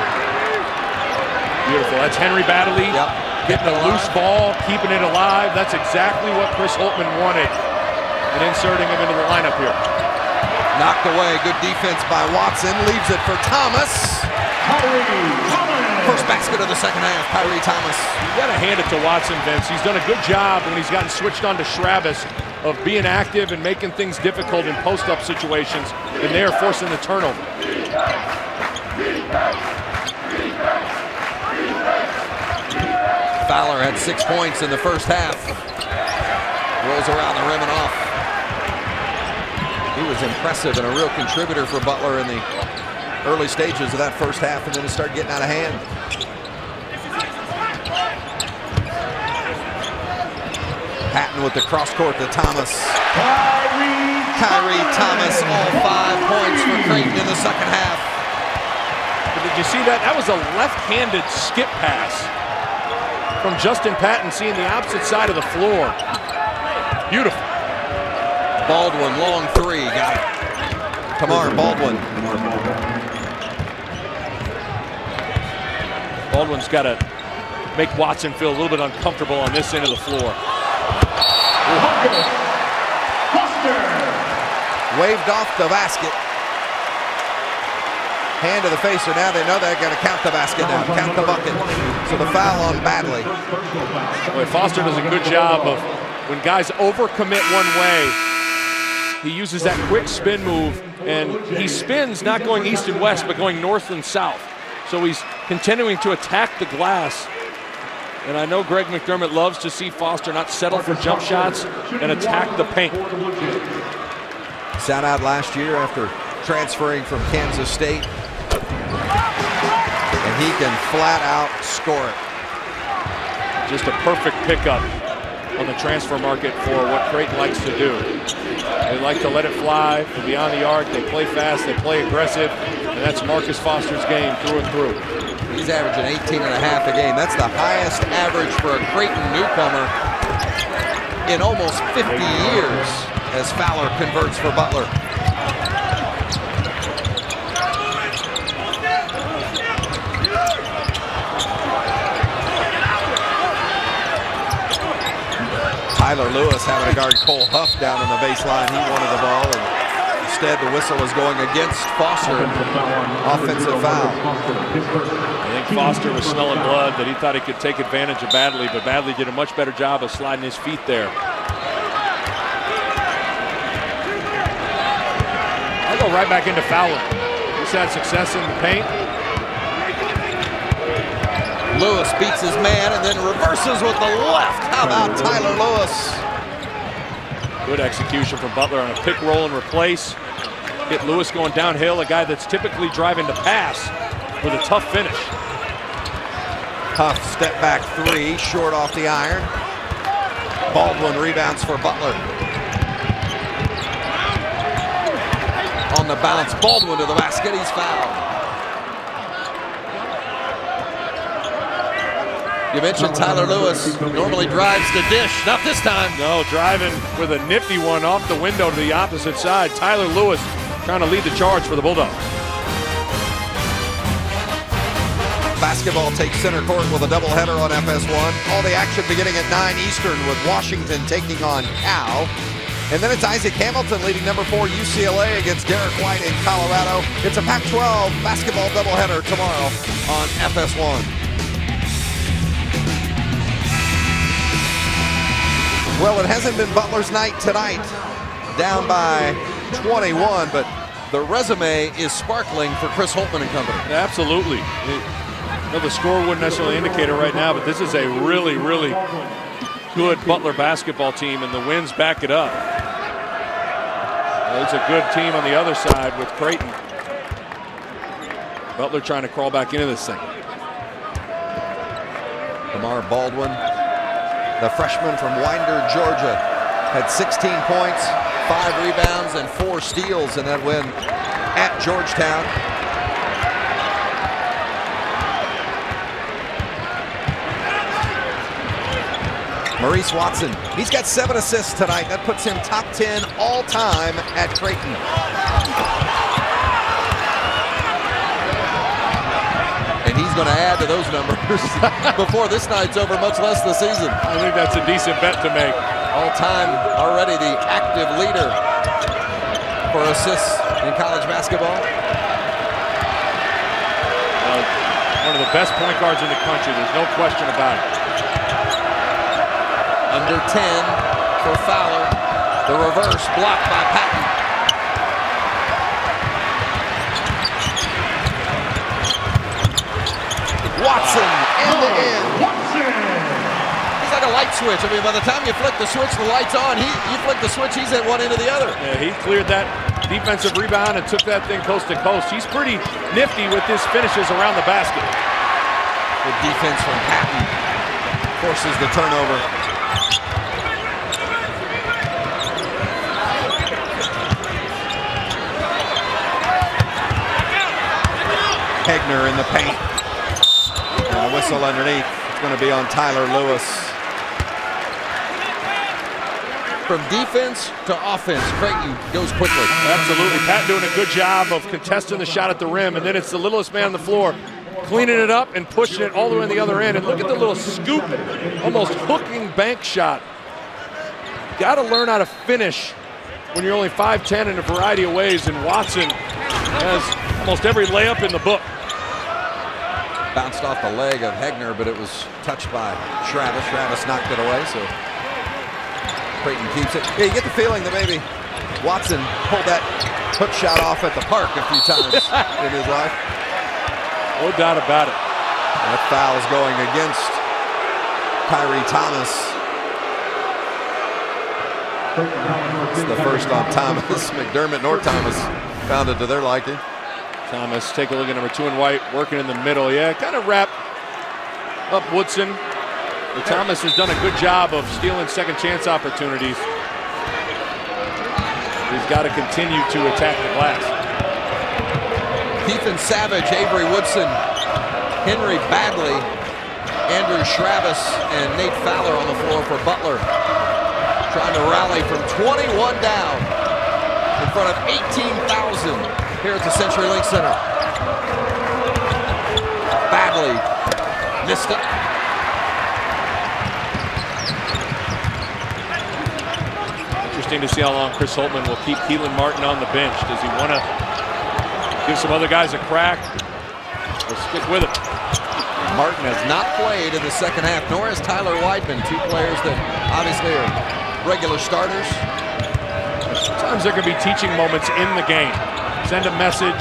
Beautiful. That's Henry Baddeley. Yep. Getting a loose ball, keeping it alive. That's exactly what Chris Holtman wanted. And inserting him into the lineup here. Knocked away. Good defense by Watson. Leaves it for Thomas. First basket of the second half. Kyrie Thomas. You got to hand it to Watson, Vince. He's done a good job when he's gotten switched on to Schrabis of being active and making things difficult in post-up situations. And they are forcing the turnover. Fowler had 6 points in the first half. Rolls around the rim and off. He was impressive and a real contributor for Butler in the early stages of that first half, and then it started getting out of hand. Patton with the cross court to Thomas. Kyrie Thomas, all 5 points for Creighton in the second half. Did you see that? That was a left-handed skip pass from Justin Patton, seeing the opposite side of the floor. Beautiful. Baldwin, long 3, got it. Kamar Baldwin. Baldwin's got to make Watson feel a little bit uncomfortable on this end of the floor. Waved off the basket. Hand to the facer. Now they know they've got to count the basket now, count the bucket. So the foul on Baddeley. Boy, Foster does a good job of when guys overcommit one way, he uses that quick spin move, and he spins not going east and west, but going north and south. So he's continuing to attack the glass. And I know Greg McDermott loves to see Foster not settle for jump shots and attack the paint. Sat out last year after transferring from Kansas State. And he can flat out score it. Just a perfect pickup on the transfer market for what Creighton likes to do. They like to let it fly from beyond the arc. They play fast, they play aggressive, and that's Marcus Foster's game through and through. He's averaging 18.5 a game. That's the highest average for a Creighton newcomer in almost 50 years as Fowler converts for Butler. Tyler Lewis having to guard Cole Huff down on the baseline. He wanted the ball, and instead the whistle is going against Foster. Offensive foul. I think Foster was smelling blood, that he thought he could take advantage of Baddeley, but Baddeley did a much better job of sliding his feet there. I'll go right back into Fowler. He's had success in the paint. Lewis beats his man and then reverses with the left. How about Tyler Lewis? Good execution from Butler on a pick, roll, and replace. Get Lewis going downhill, a guy that's typically driving to pass with a tough finish. Huff step back 3, short off the iron. Baldwin rebounds for Butler. On the bounce, Baldwin to the basket, he's fouled. You mentioned Tyler Lewis normally drives the dish, not this time. No, driving with a nifty one off the window to the opposite side. Tyler Lewis trying to lead the charge for the Bulldogs. Basketball takes center court with a doubleheader on FS1. All the action beginning at 9 Eastern with Washington taking on Cal. And then it's Isaac Hamilton leading number 4 UCLA against Derek White in Colorado. It's a Pac-12 basketball doubleheader tomorrow on FS1. Well, it hasn't been Butler's night tonight. down by 21, but the resume is sparkling for Chris Holtmann and company. Absolutely. The score wouldn't necessarily indicate it right now, but this is a really, really good Butler basketball team, and the wins back it up. It's a good team on the other side with Creighton. Butler trying to crawl back into this thing. Lamar Baldwin, the freshman from Winder, Georgia, had 16 points, 5 rebounds, and 4 steals in that win at Georgetown. Maurice Watson, he's got 7 assists tonight. That puts him top 10 all time at Creighton. And he's going to add to those numbers before this night's over, much less the season. I think that's a decent bet to make. All time already the active leader for assists in college basketball. One of the best point guards in the country, there's no question about it. Under 10 for Fowler. The reverse blocked by Patton. Watson end to end. He's like a light switch. I mean, by the time you flick the switch, the light's on. You flick the switch, he's at one end to the other. Yeah, he cleared that defensive rebound and took that thing coast to coast. He's pretty nifty with his finishes around the basket. Good defense from Patton forces the turnover. Hegner in the paint. And a whistle underneath. It's going to be on Tyler Lewis. From defense to offense, Creighton goes quickly. Absolutely. Pat doing a good job of contesting the shot at the rim, and then it's the littlest man on the floor cleaning it up and pushing it all the way on the other end. And look at the little scoop, almost hooking bank shot. Got to learn how to finish when you're only 5'10" in a variety of ways, and Watson has almost every layup in the book. Bounced off the leg of Hegner, but it was touched by Travis. Travis knocked it away, so Creighton keeps it. Yeah, you get the feeling that maybe Watson pulled that hook shot off at the park a few times in his life. No doubt about it. That foul's going against Kyrie Thomas. It's the first on Thomas. McDermott nor Thomas found it to their liking. Thomas, take a look at number 2 in white, working in the middle. Yeah, kind of wrap up Woodson. But Thomas has done a good job of stealing second chance opportunities. He's got to continue to attack the glass. Ethan Savage, Avery Woodson, Henry Badley, Andrew Travis, and Nate Fowler on the floor for Butler. Trying to rally from 21 down in front of 18,000 here at the CenturyLink Center. Badley missed it. Interesting to see how long Chris Holtmann will keep Keelan Martin on the bench. Does he want to give some other guys a crack or stick with it? Martin has not played in the second half, nor has Tyler Weidman, 2 players that obviously are regular starters. Sometimes there can be teaching moments in the game. Send a message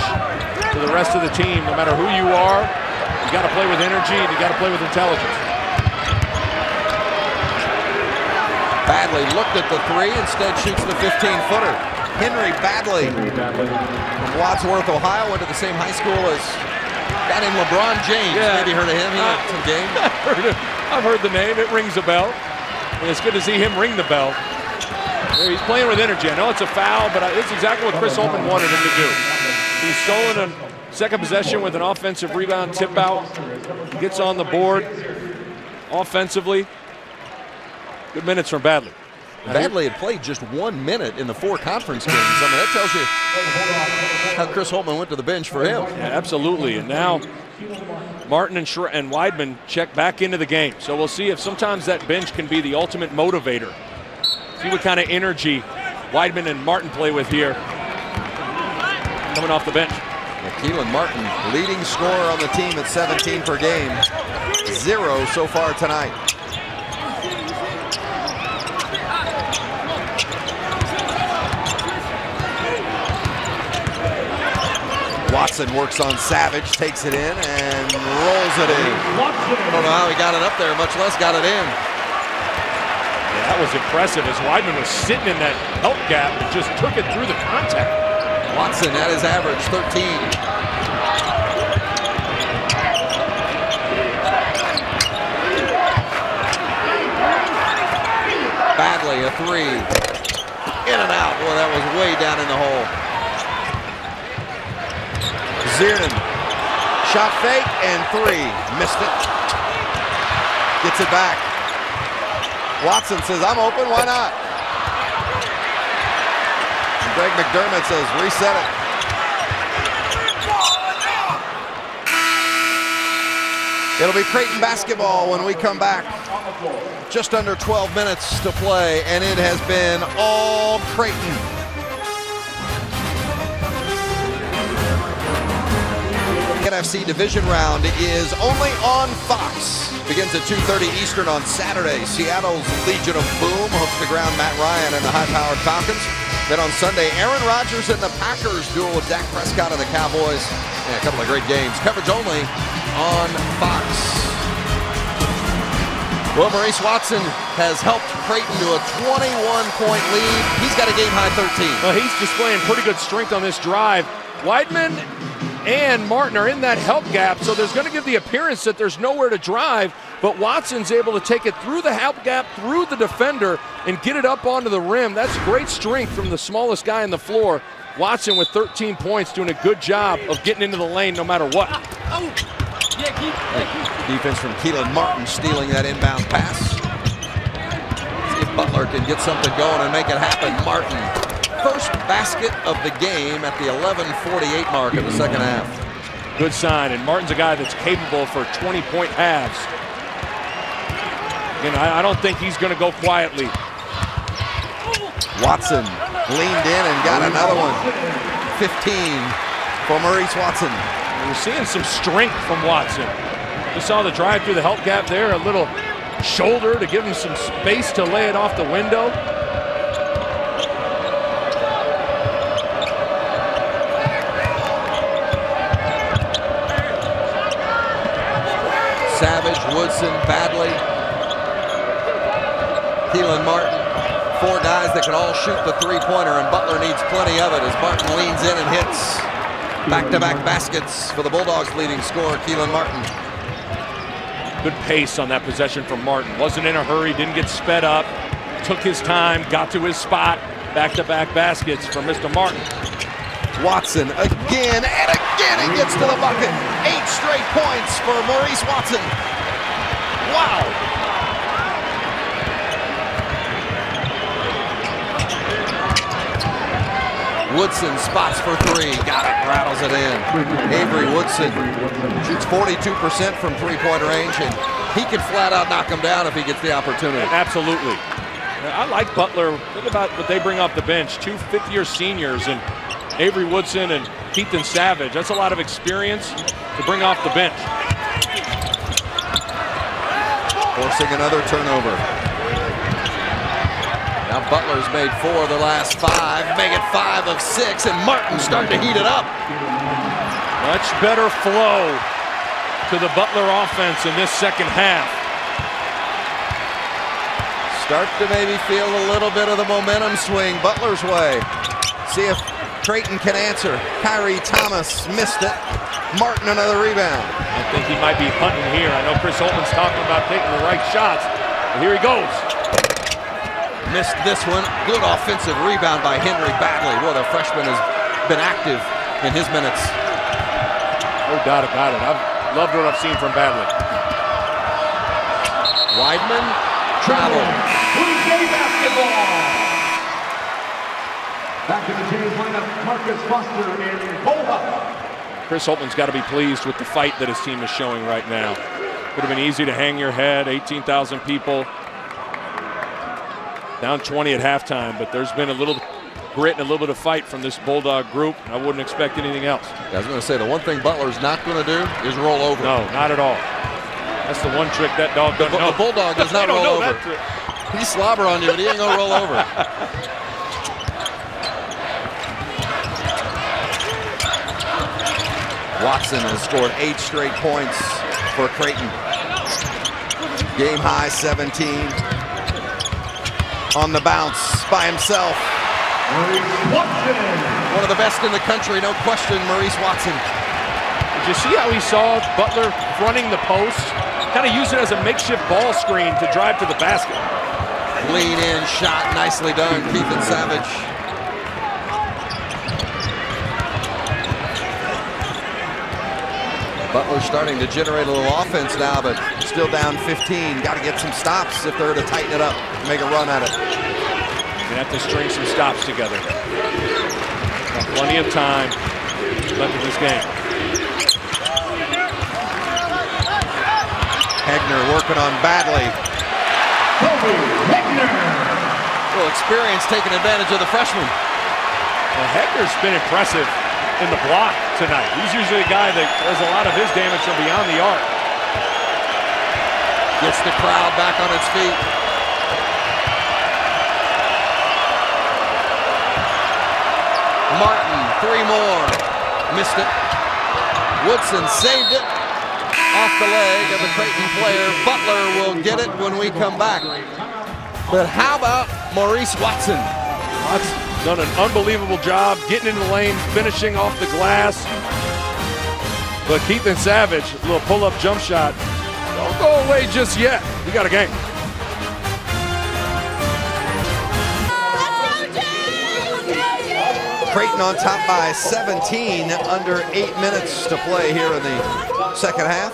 to the rest of the team. No matter who you are, you got to play with energy and you got to play with intelligence. Badley looked at the 3, instead shoots the 15-footer. Henry Badley from Wadsworth, Ohio, went to the same high school as a guy named LeBron James. Yeah. Maybe heard of him. He had some game. I've heard the name. It rings a bell. And it's good to see him ring the bell. He's playing with energy. I know it's a foul, but it's exactly what Chris Holtmann wanted him to do. He's stolen a second possession with an offensive rebound tip out. Gets on the board offensively. Good minutes from Badley. Badley had played just 1 minute in the 4 conference games. I mean, that tells you how Chris Holtmann went to the bench for him. Yeah, absolutely. And now Martin and Weidman check back into the game. So we'll see if sometimes that bench can be the ultimate motivator. See what kind of energy Weidman and Martin play with here coming off the bench. Keelan Martin, leading scorer on the team at 17 per game. 0 so far tonight. Watson works on Savage, takes it in, and rolls it in. I don't know how he got it up there, much less got it in. Yeah, that was impressive as Weidman was sitting in that help gap and just took it through the contact. Watson at his average, 13. Badly, a three. In and out. Boy, that was way down in the hole. Zierden. Shot fake and three. Missed it. Gets it back. Watson says, I'm open, why not? And Greg McDermott says, reset it. It'll be Creighton basketball when we come back. Just under 12 minutes to play, and it has been all Creighton. NFC division round is only on Fox. Begins at 2:30 Eastern on Saturday. Seattle's Legion of Boom hooks the ground Matt Ryan and the high-powered Falcons. Then on Sunday, Aaron Rodgers and the Packers duel with Dak Prescott and the Cowboys. Yeah, a couple of great games. Coverage only on Fox. Well, Maurice Watson has helped Creighton to a 21-point lead. He's got a game-high 13. Well, he's displaying pretty good strength on this drive. Weidman and Martin are in that help gap, so there's going to give the appearance that there's nowhere to drive, but Watson's able to take it through the help gap, through the defender, and get it up onto the rim. That's great strength from the smallest guy on the floor. Watson with 13 points, doing a good job of getting into the lane no matter what. Defense from Keelan Martin stealing that inbound pass. See if Butler can get something going and make it happen. Martin, first basket of the game at the 11:48 mark of the second half. Good sign, and Martin's a guy that's capable for 20-point halves. Again, I don't think he's going to go quietly. Watson leaned in and got another one. 15 for Maurice Watson. We're seeing some strength from Watson. You saw the drive through the help gap there, a little shoulder to give him some space to lay it off the window. Savage, Woodson, Badley, Keelan Martin. Four guys that can all shoot the three-pointer, and Butler needs plenty of it as Martin leans in and hits. Back-to-back baskets for the Bulldogs' leading scorer, Keelan Martin. Good pace on that possession from Martin. Wasn't in a hurry, didn't get sped up. Took his time, got to his spot. Back-to-back baskets from Mr. Martin. Watson again and again, he gets to the bucket. 8 straight points for Maurice Watson. Wow. Woodson spots for three, got it, rattles it in. Avery Woodson shoots 42% from three-point range, and he can flat out knock him down if he gets the opportunity. Absolutely. I like Butler. Think about what they bring off the bench. 2 fifth-year seniors, and Avery Woodson and Ethan Savage. That's a lot of experience to bring off the bench. Forcing another turnover. Now Butler's made 4 of the last 5, make it 5 of 6, and Martin's starting to heat it up. Much better flow to the Butler offense in this second half. Start to maybe feel a little bit of the momentum swing Butler's way. See if Creighton can answer. Kyrie Thomas missed it. Martin another rebound. I think he might be hunting here. I know Chris Holtman's talking about taking the right shots, but here he goes. Missed this one. Good offensive rebound by Henry Badley. Boy, the freshman has been active in his minutes. No doubt about it. I've loved what I've seen from Badley. Weidman traveled. Basketball. Back in the James lineup, Marcus Foster and Boha. Chris Holtman's got to be pleased with the fight that his team is showing right now. Would have been easy to hang your head, 18,000 people. Down 20 at halftime, but there's been a little grit and a little bit of fight from this Bulldog group. I wouldn't expect anything else. I was going to say, the one thing Butler's not going to do is roll over. No, not at all. That's the one trick that dog doesn't know. The Bulldog does not roll over. He slobber on you, but he ain't going to roll over. Watson has scored 8 straight points for Creighton. Game high 17. On the bounce by himself. One of the best in the country, no question, Maurice Watson. Did you see how he saw Butler fronting the post? Kind of use it as a makeshift ball screen to drive to the basket. Lean in shot, nicely done, Keithan Savage. Butler starting to generate a little offense now, but still down 15. Got to get some stops if they're to tighten it up, make a run at it. Gonna have to string some stops together. Got plenty of time left in this game. Hegner working on Badley. A little experience taking advantage of the freshman. Well, Hegner's been impressive in the block tonight. He's usually a guy that does a lot of his damage from beyond the arc. Gets the crowd back on its feet. Martin, 3 more. Missed it. Woodson saved it off the leg of the Creighton player. Butler will get it when we come back. But how about Maurice Watson? Watson done an unbelievable job getting into the lane, finishing off the glass. But Keithan Savage, a little pull-up jump shot. Don't go away just yet. We got a game. Creighton on top by 17, under 8 minutes to play here in the second half.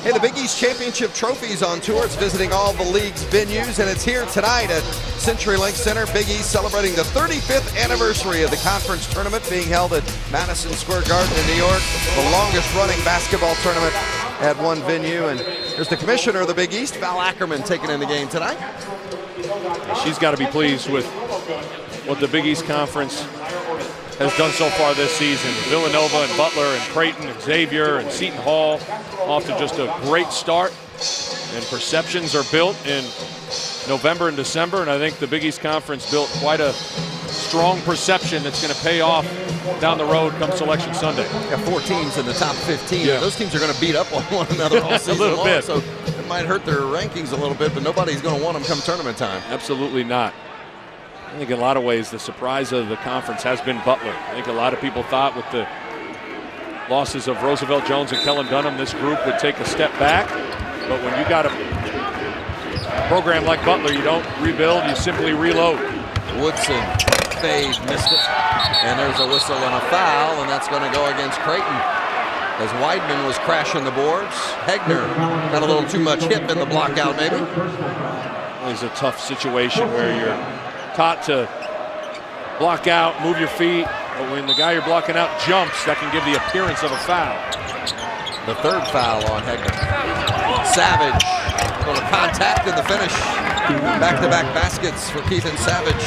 Hey, the Big East Championship Trophy's on tour. It's visiting all the league's venues, and it's here tonight at CenturyLink Center. Big East celebrating the 35th anniversary of the conference tournament being held at Madison Square Garden in New York. The longest running basketball tournament at one venue. And there's the commissioner of the Big East, Val Ackerman, taking in the game tonight. She's got to be pleased with what the Big East Conference has done so far this season. Villanova and Butler and Creighton and Xavier and Seton Hall off to just a great start. And perceptions are built in November and December, and I think the Big East Conference built quite a strong perception that's going to pay off down the road come Selection Sunday. Got 4 teams in the top 15. Yeah. Those teams are going to beat up on one another all season a little long, bit. so it might hurt their rankings a little bit, but nobody's going to want them come tournament time. Absolutely not. I think in a lot of ways the surprise of the conference has been Butler. I think a lot of people thought with the losses of Roosevelt Jones and Kellen Dunham, this group would take a step back. But when you got a program like Butler, you don't rebuild, you simply reload. Woodson, fade, missed it. And there's a whistle and a foul, and that's going to go against Creighton. As Weidman was crashing the boards. Hegner got a little too much hip in the block out, maybe. It's a tough situation where you're taught to block out, move your feet, but when the guy you're blocking out jumps, that can give the appearance of a foul. The 3rd foul on Hegner. Savage, a little contact in the finish. Back-to-back baskets for Keithan Savage.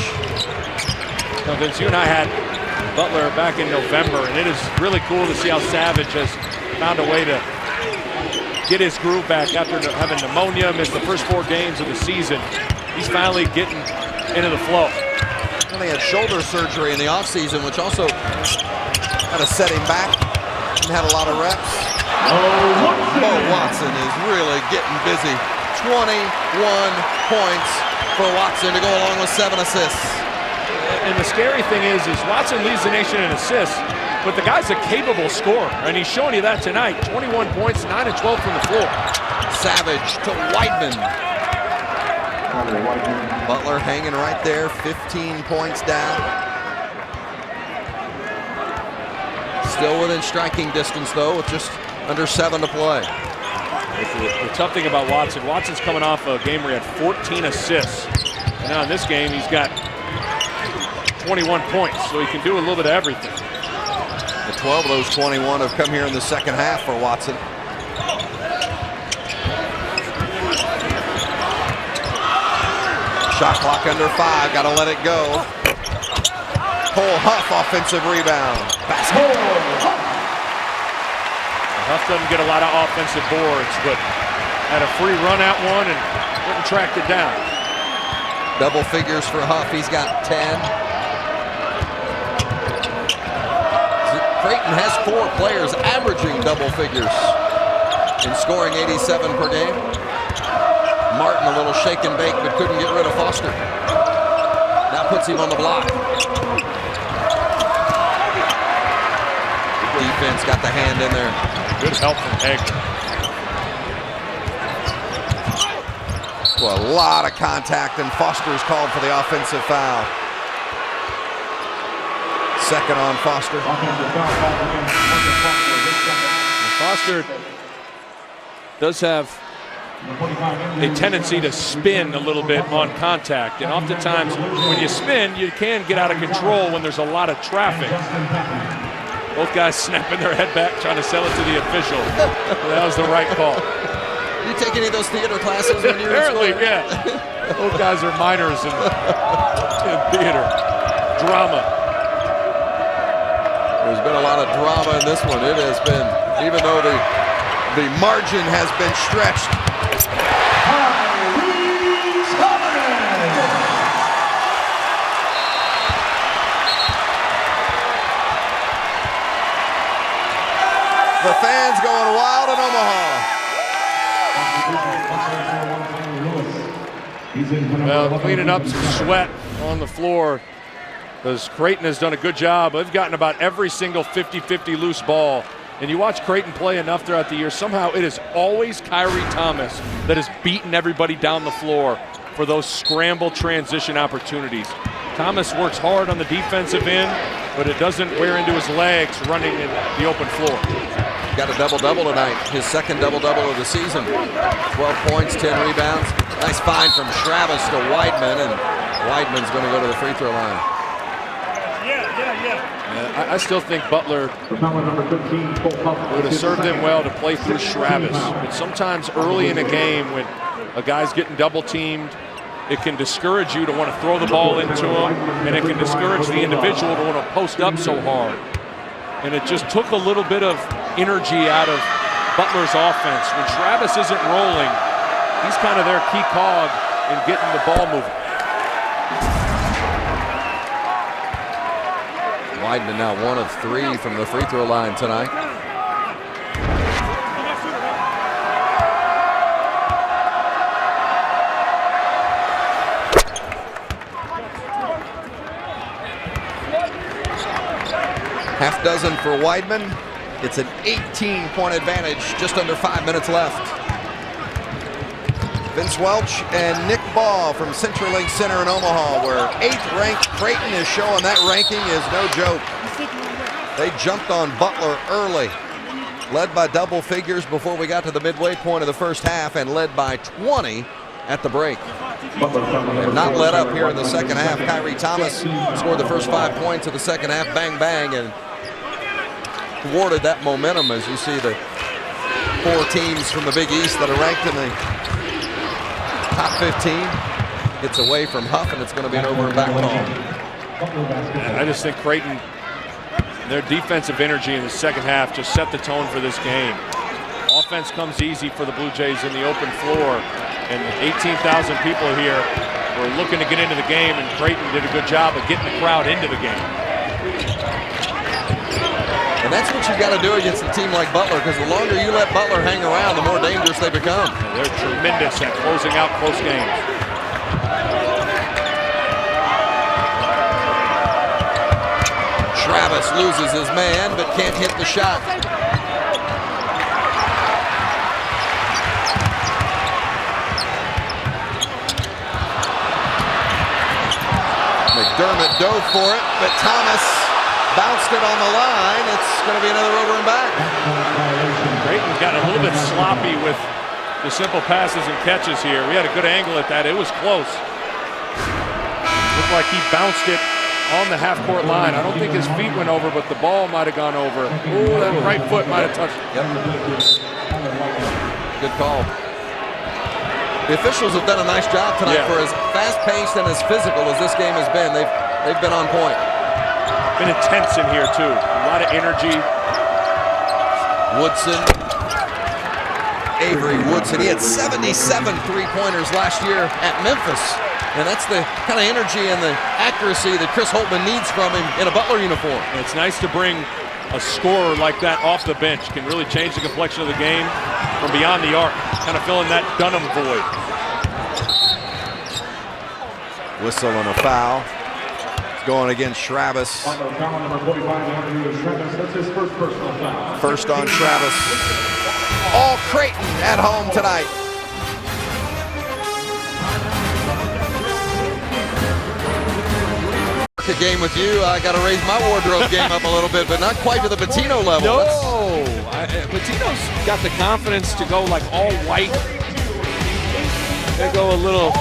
Now, Vince, you and I had Butler back in November, and it is really cool to see how Savage has found a way to get his groove back after having pneumonia, missed the first 4 games of the season. He's finally getting into the flow. And they had shoulder surgery in the offseason, which also kind of set him back and had a lot of reps. Mo Watson is really getting busy. 21 points for Watson to go along with 7 assists. And the scary thing is Watson leads the nation in assists, but the guy's a capable scorer, and he's showing you that tonight. 21 points, 9 and 12 from the floor. Savage to Weidman. Butler hanging right there, 15 points down. Still within striking distance, though, with just under 7 to play. The tough thing about Watson, Watson's coming off a game where he had 14 assists. And now in this game, he's got 21 points, so he can do a little bit of everything. The 12 of those 21 have come here in the second half for Watson. Shot clock under 5, gotta let it go. Cole Huff, offensive rebound. Basket. Huff doesn't get a lot of offensive boards, but had a free run at one and didn't track it down. Double figures for Huff, he's got 10. Creighton has 4 players averaging double figures in scoring 87 per game. Martin a little shake and bake, but couldn't get rid of Foster. Now puts him on the block. Defense got the hand in there. Good help from Egg. Well, a lot of contact, and Foster's called for the offensive foul. Second on Foster. Foster does have a tendency to spin a little bit on contact, and oftentimes when you spin, you can get out of control when there's a lot of traffic. Both guys snapping their head back, trying to sell it to the official. That was the right call. You take any of those theater classes when you were in Apparently, school? yeah. Both guys are minors in theater. Drama. There's been a lot of drama in this one. It has been, even though the margin has been stretched. The fans going wild in Omaha. Well, cleaning up some sweat on the floor, because Creighton has done a good job. They've gotten about every single 50-50 loose ball. And you watch Creighton play enough throughout the year, somehow it is always Kyrie Thomas that has beaten everybody down the floor for those scramble transition opportunities. Thomas works hard on the defensive end, but it doesn't wear into his legs running in the open floor. Got a double-double tonight, his second double-double of the season. 12 points, 10 rebounds. Nice find from Travis to Weidman, and Weidman's going to go to the free throw line. I still think Butler would have served him well to play through Travis. But sometimes early in a game when a guy's getting double-teamed, it can discourage you to want to throw the ball into him, and it can discourage the individual to want to post up so hard. And it just took a little bit of energy out of Butler's offense. When Travis isn't rolling, he's kind of their key cog in getting the ball moving. Weidman now 1 of 3 from the free throw line tonight. Half dozen for Weidman. It's an 18-point advantage, just under 5 minutes left. Vince Welch and Nick Baugh from CenturyLink Center in Omaha, where 8th-ranked Creighton is showing that ranking is no joke. They jumped on Butler early, led by double figures before we got to the midway point of the first half, and led by 20 at the break. And not let up here in the second half. Kyrie Thomas scored the first 5 points of the second half, bang, bang, and thwarted that momentum as you see the 4 teams from the Big East that are ranked in the top 15. Gets away from Huff, and it's going to be an over and back call. I just think Creighton, their defensive energy in the second half just set the tone for this game. Offense comes easy for the Blue Jays in the open floor, and 18,000 people here were looking to get into the game, and Creighton did a good job of getting the crowd into the game. And that's what you got to do against a team like Butler, because the longer you let Butler hang around, the more dangerous they become. And they're tremendous at closing out close games. Travis loses his man, but can't hit the shot. McDermott dove for it, but Thomas bounced it on the line. It's going to be another over and back. Creighton got a little bit sloppy with the simple passes and catches here. We had a good angle at that. It was close. Looked like he bounced it on the half-court line. I don't think his feet went over, but the ball might have gone over. Ooh, that right foot might have touched it. Yep. Good call. The officials have done a nice job tonight. For as fast-paced and as physical as this game has been. They've been on point. Been intense in here too. A lot of energy. Woodson. Avery Woodson. He had 77 three-pointers last year at Memphis. And that's the kind of energy and the accuracy that Chris Holtman needs from him in a Butler uniform. And it's nice to bring a scorer like that off the bench can really change the complexion of the game from beyond the arc, kind of filling that Dunham void. Whistle and a foul. It's going against Travis. First on Travis. All Creighton at home tonight. The game with you, I got to raise my wardrobe game up a little bit, but not quite to the Pitino level. No, Pitino's got the confidence to go like all white. They go a little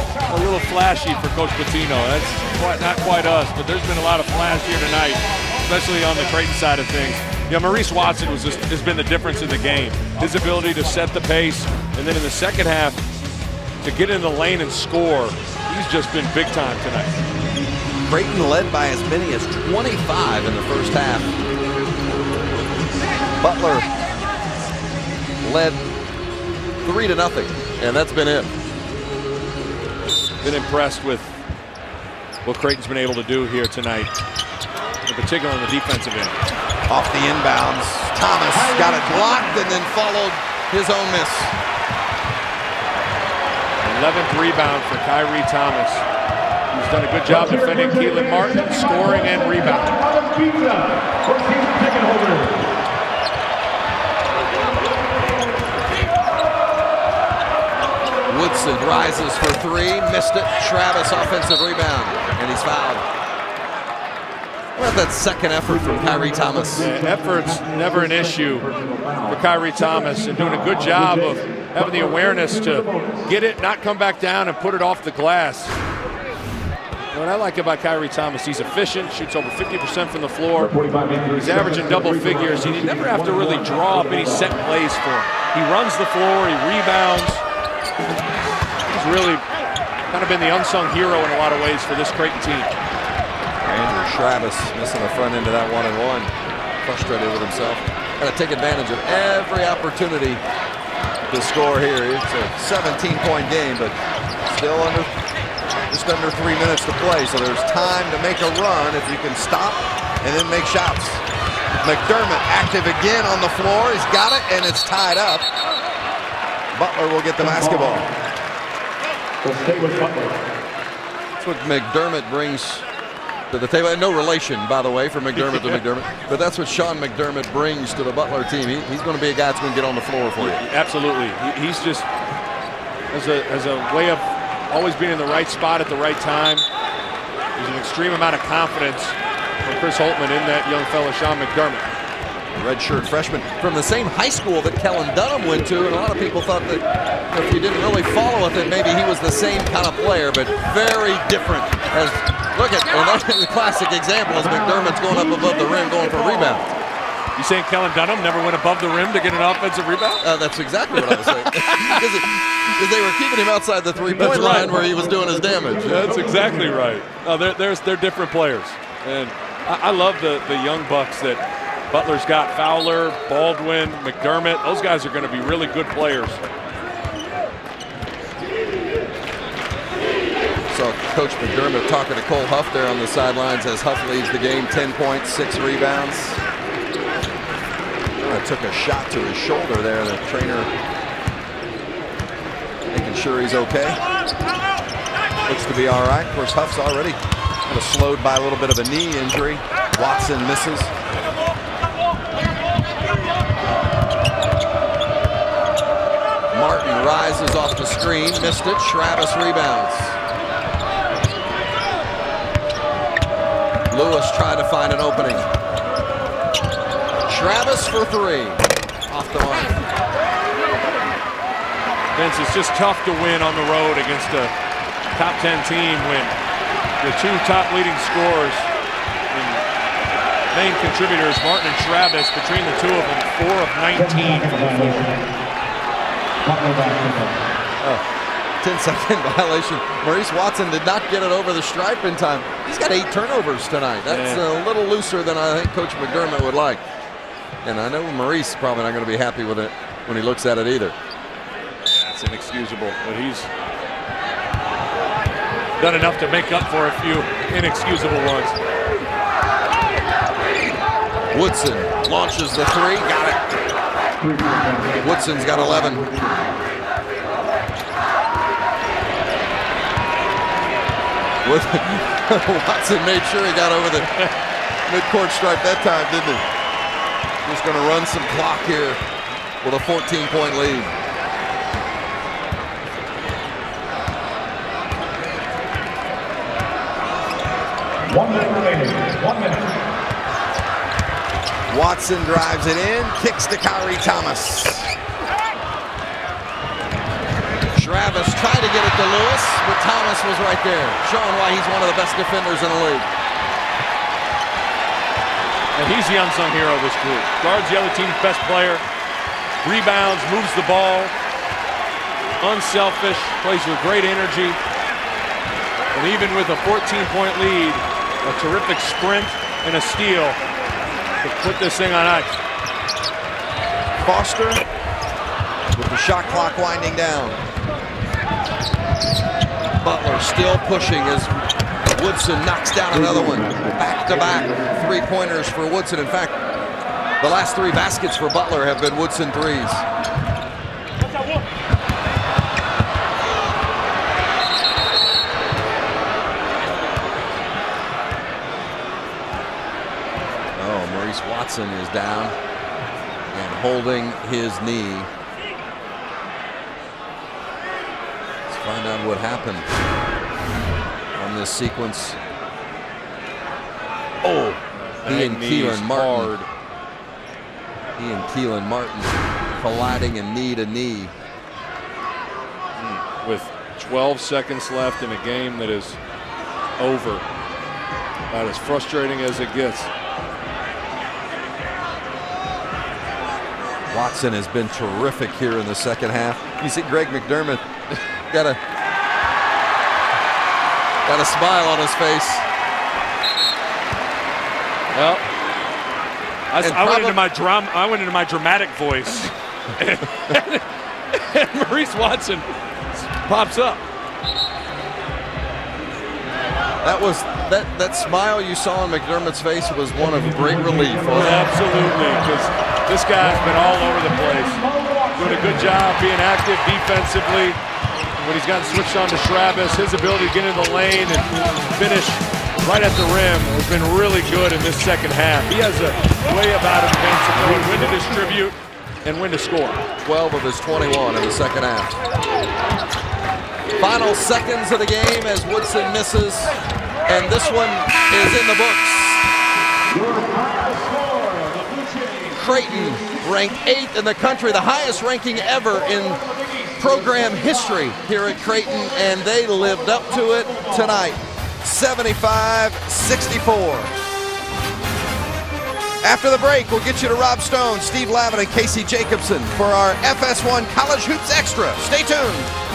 flashy for Coach Pitino. That's not quite us, but there's been a lot of flash here tonight, especially on the Creighton side of things. Yeah, Maurice Watson has been the difference in the game. His ability to set the pace, and then in the second half, to get in the lane and score, he's just been big time tonight. Creighton led by as many as 25 in the first half. Butler led 3-0, and that's been it. Been impressed with what Creighton's been able to do here tonight, in particular on the defensive end. Off the inbounds, Thomas got it blocked and then followed his own miss. 11th rebound for Kyrie Thomas. He's done a good job defending Keelan Martin, scoring and rebounding. Woodson rises for three, missed it. Travis offensive rebound, and he's fouled. What about that second effort from Kyrie Thomas? Yeah, effort's never an issue for Kyrie Thomas, and doing a good job of having the awareness to get it, not come back down, and put it off the glass. What I like about Kyrie Thomas, he's efficient, shoots over 50% from the floor. He's averaging double figures. You never have to really draw up any set plays for him. He runs the floor, he rebounds. He's really kind of been the unsung hero in a lot of ways for this Creighton team. Andrew Travis missing the front end of that one-and-one. Frustrated with himself. Got to take advantage of every opportunity to score here. It's a 17-point game, but still just under 3 minutes to play, so there's time to make a run if you can stop and then make shots. McDermott active again on the floor. He's got it, and it's tied up. Butler will get the basketball. That's what McDermott brings to the table. And no relation, by the way, from McDermott to McDermott. But that's what Sean McDermott brings to the Butler team. He's going to be a guy that's going to get on the floor for you. Absolutely. He's just has a way of always being in the right spot at the right time. There's an extreme amount of confidence from Chris Holtman in that young fella, Sean McDermott. Redshirt freshman from the same high school that Kellen Dunham went to, and a lot of people thought that if you didn't really follow with it, maybe he was the same kind of player, but very different. Look at, and that's the classic example is McDermott's going up above the rim, going for rebounds. You saying Kellen Dunham never went above the rim to get an offensive rebound? That's exactly what I was saying. Because they were keeping him outside the three-point line where he was doing his damage. That's exactly right. They're different players, and I love the young bucks that Butler's got. Fowler, Baldwin, McDermott. Those guys are going to be really good players. So Coach McDermott talking to Cole Huff there on the sidelines as Huff leads the game, 10 points, 6 rebounds. Took a shot to his shoulder there. The trainer making sure he's okay. Looks to be all right. Of course, Huff's already kind of slowed by a little bit of a knee injury. Watson misses. Martin rises off the screen, missed it. Travis rebounds. Lewis tried to find an opening. Travis for three. Off the line. Vince, it's just tough to win on the road against a top 10 team when the two top leading scorers and main contributors, Martin and Travis, between the two of them, 4 of 19 from the floor. 10-second violation. Maurice Watson did not get it over the stripe in time. He's got 8 turnovers tonight. That's a little looser than I think Coach McDermott would like. And I know Maurice probably not going to be happy with it when he looks at it either. That's inexcusable, but he's done enough to make up for a few inexcusable ones. Woodson launches the three, got it. Woodson's got 11. Watson made sure he got over the midcourt stripe that time, didn't he? Just going to run some clock here with a 14-point lead. One minute remaining. 1 minute. Watson drives it in, kicks to Kyrie Thomas. Travis tried to get it to Lewis, but Thomas was right there, showing why he's one of the best defenders in the league. And he's the unsung hero of this group. Guards the other team's best player, rebounds, moves the ball, unselfish, plays with great energy. And even with a 14-point lead, a terrific sprint and a steal to put this thing on ice. Foster with the shot clock winding down. Butler still pushing as Woodson knocks down another one. Back-to-back three-pointers for Woodson. In fact, the last 3 baskets for Butler have been Woodson threes. Watson is down and holding his knee. Let's find out what happened on this sequence. Oh, he and Keelan Martin. He and Keelan Martin colliding and knee to knee. With 12 seconds left in a game that is over. About as frustrating as it gets. Watson has been terrific here in the second half. You see Greg McDermott got a smile on his face. Well, I went into my dramatic voice, and Maurice Watson pops up. That smile you saw on McDermott's face was one of great relief. Absolutely, because this guy's been all over the place, doing a good job being active defensively. When he's gotten switched on to Travis, his ability to get in the lane and finish right at the rim has been really good in this second half. He has a way about him defensively, when to distribute and when to score. 12 of his 21 in the second half. Final seconds of the game as Woodson misses, and this one is in the books. Creighton ranked 8th in the country, the highest ranking ever in program history here at Creighton, and they lived up to it tonight, 75-64. After the break, we'll get you to Rob Stone, Steve Lavin, and Casey Jacobson for our FS1 College Hoops Extra. Stay tuned.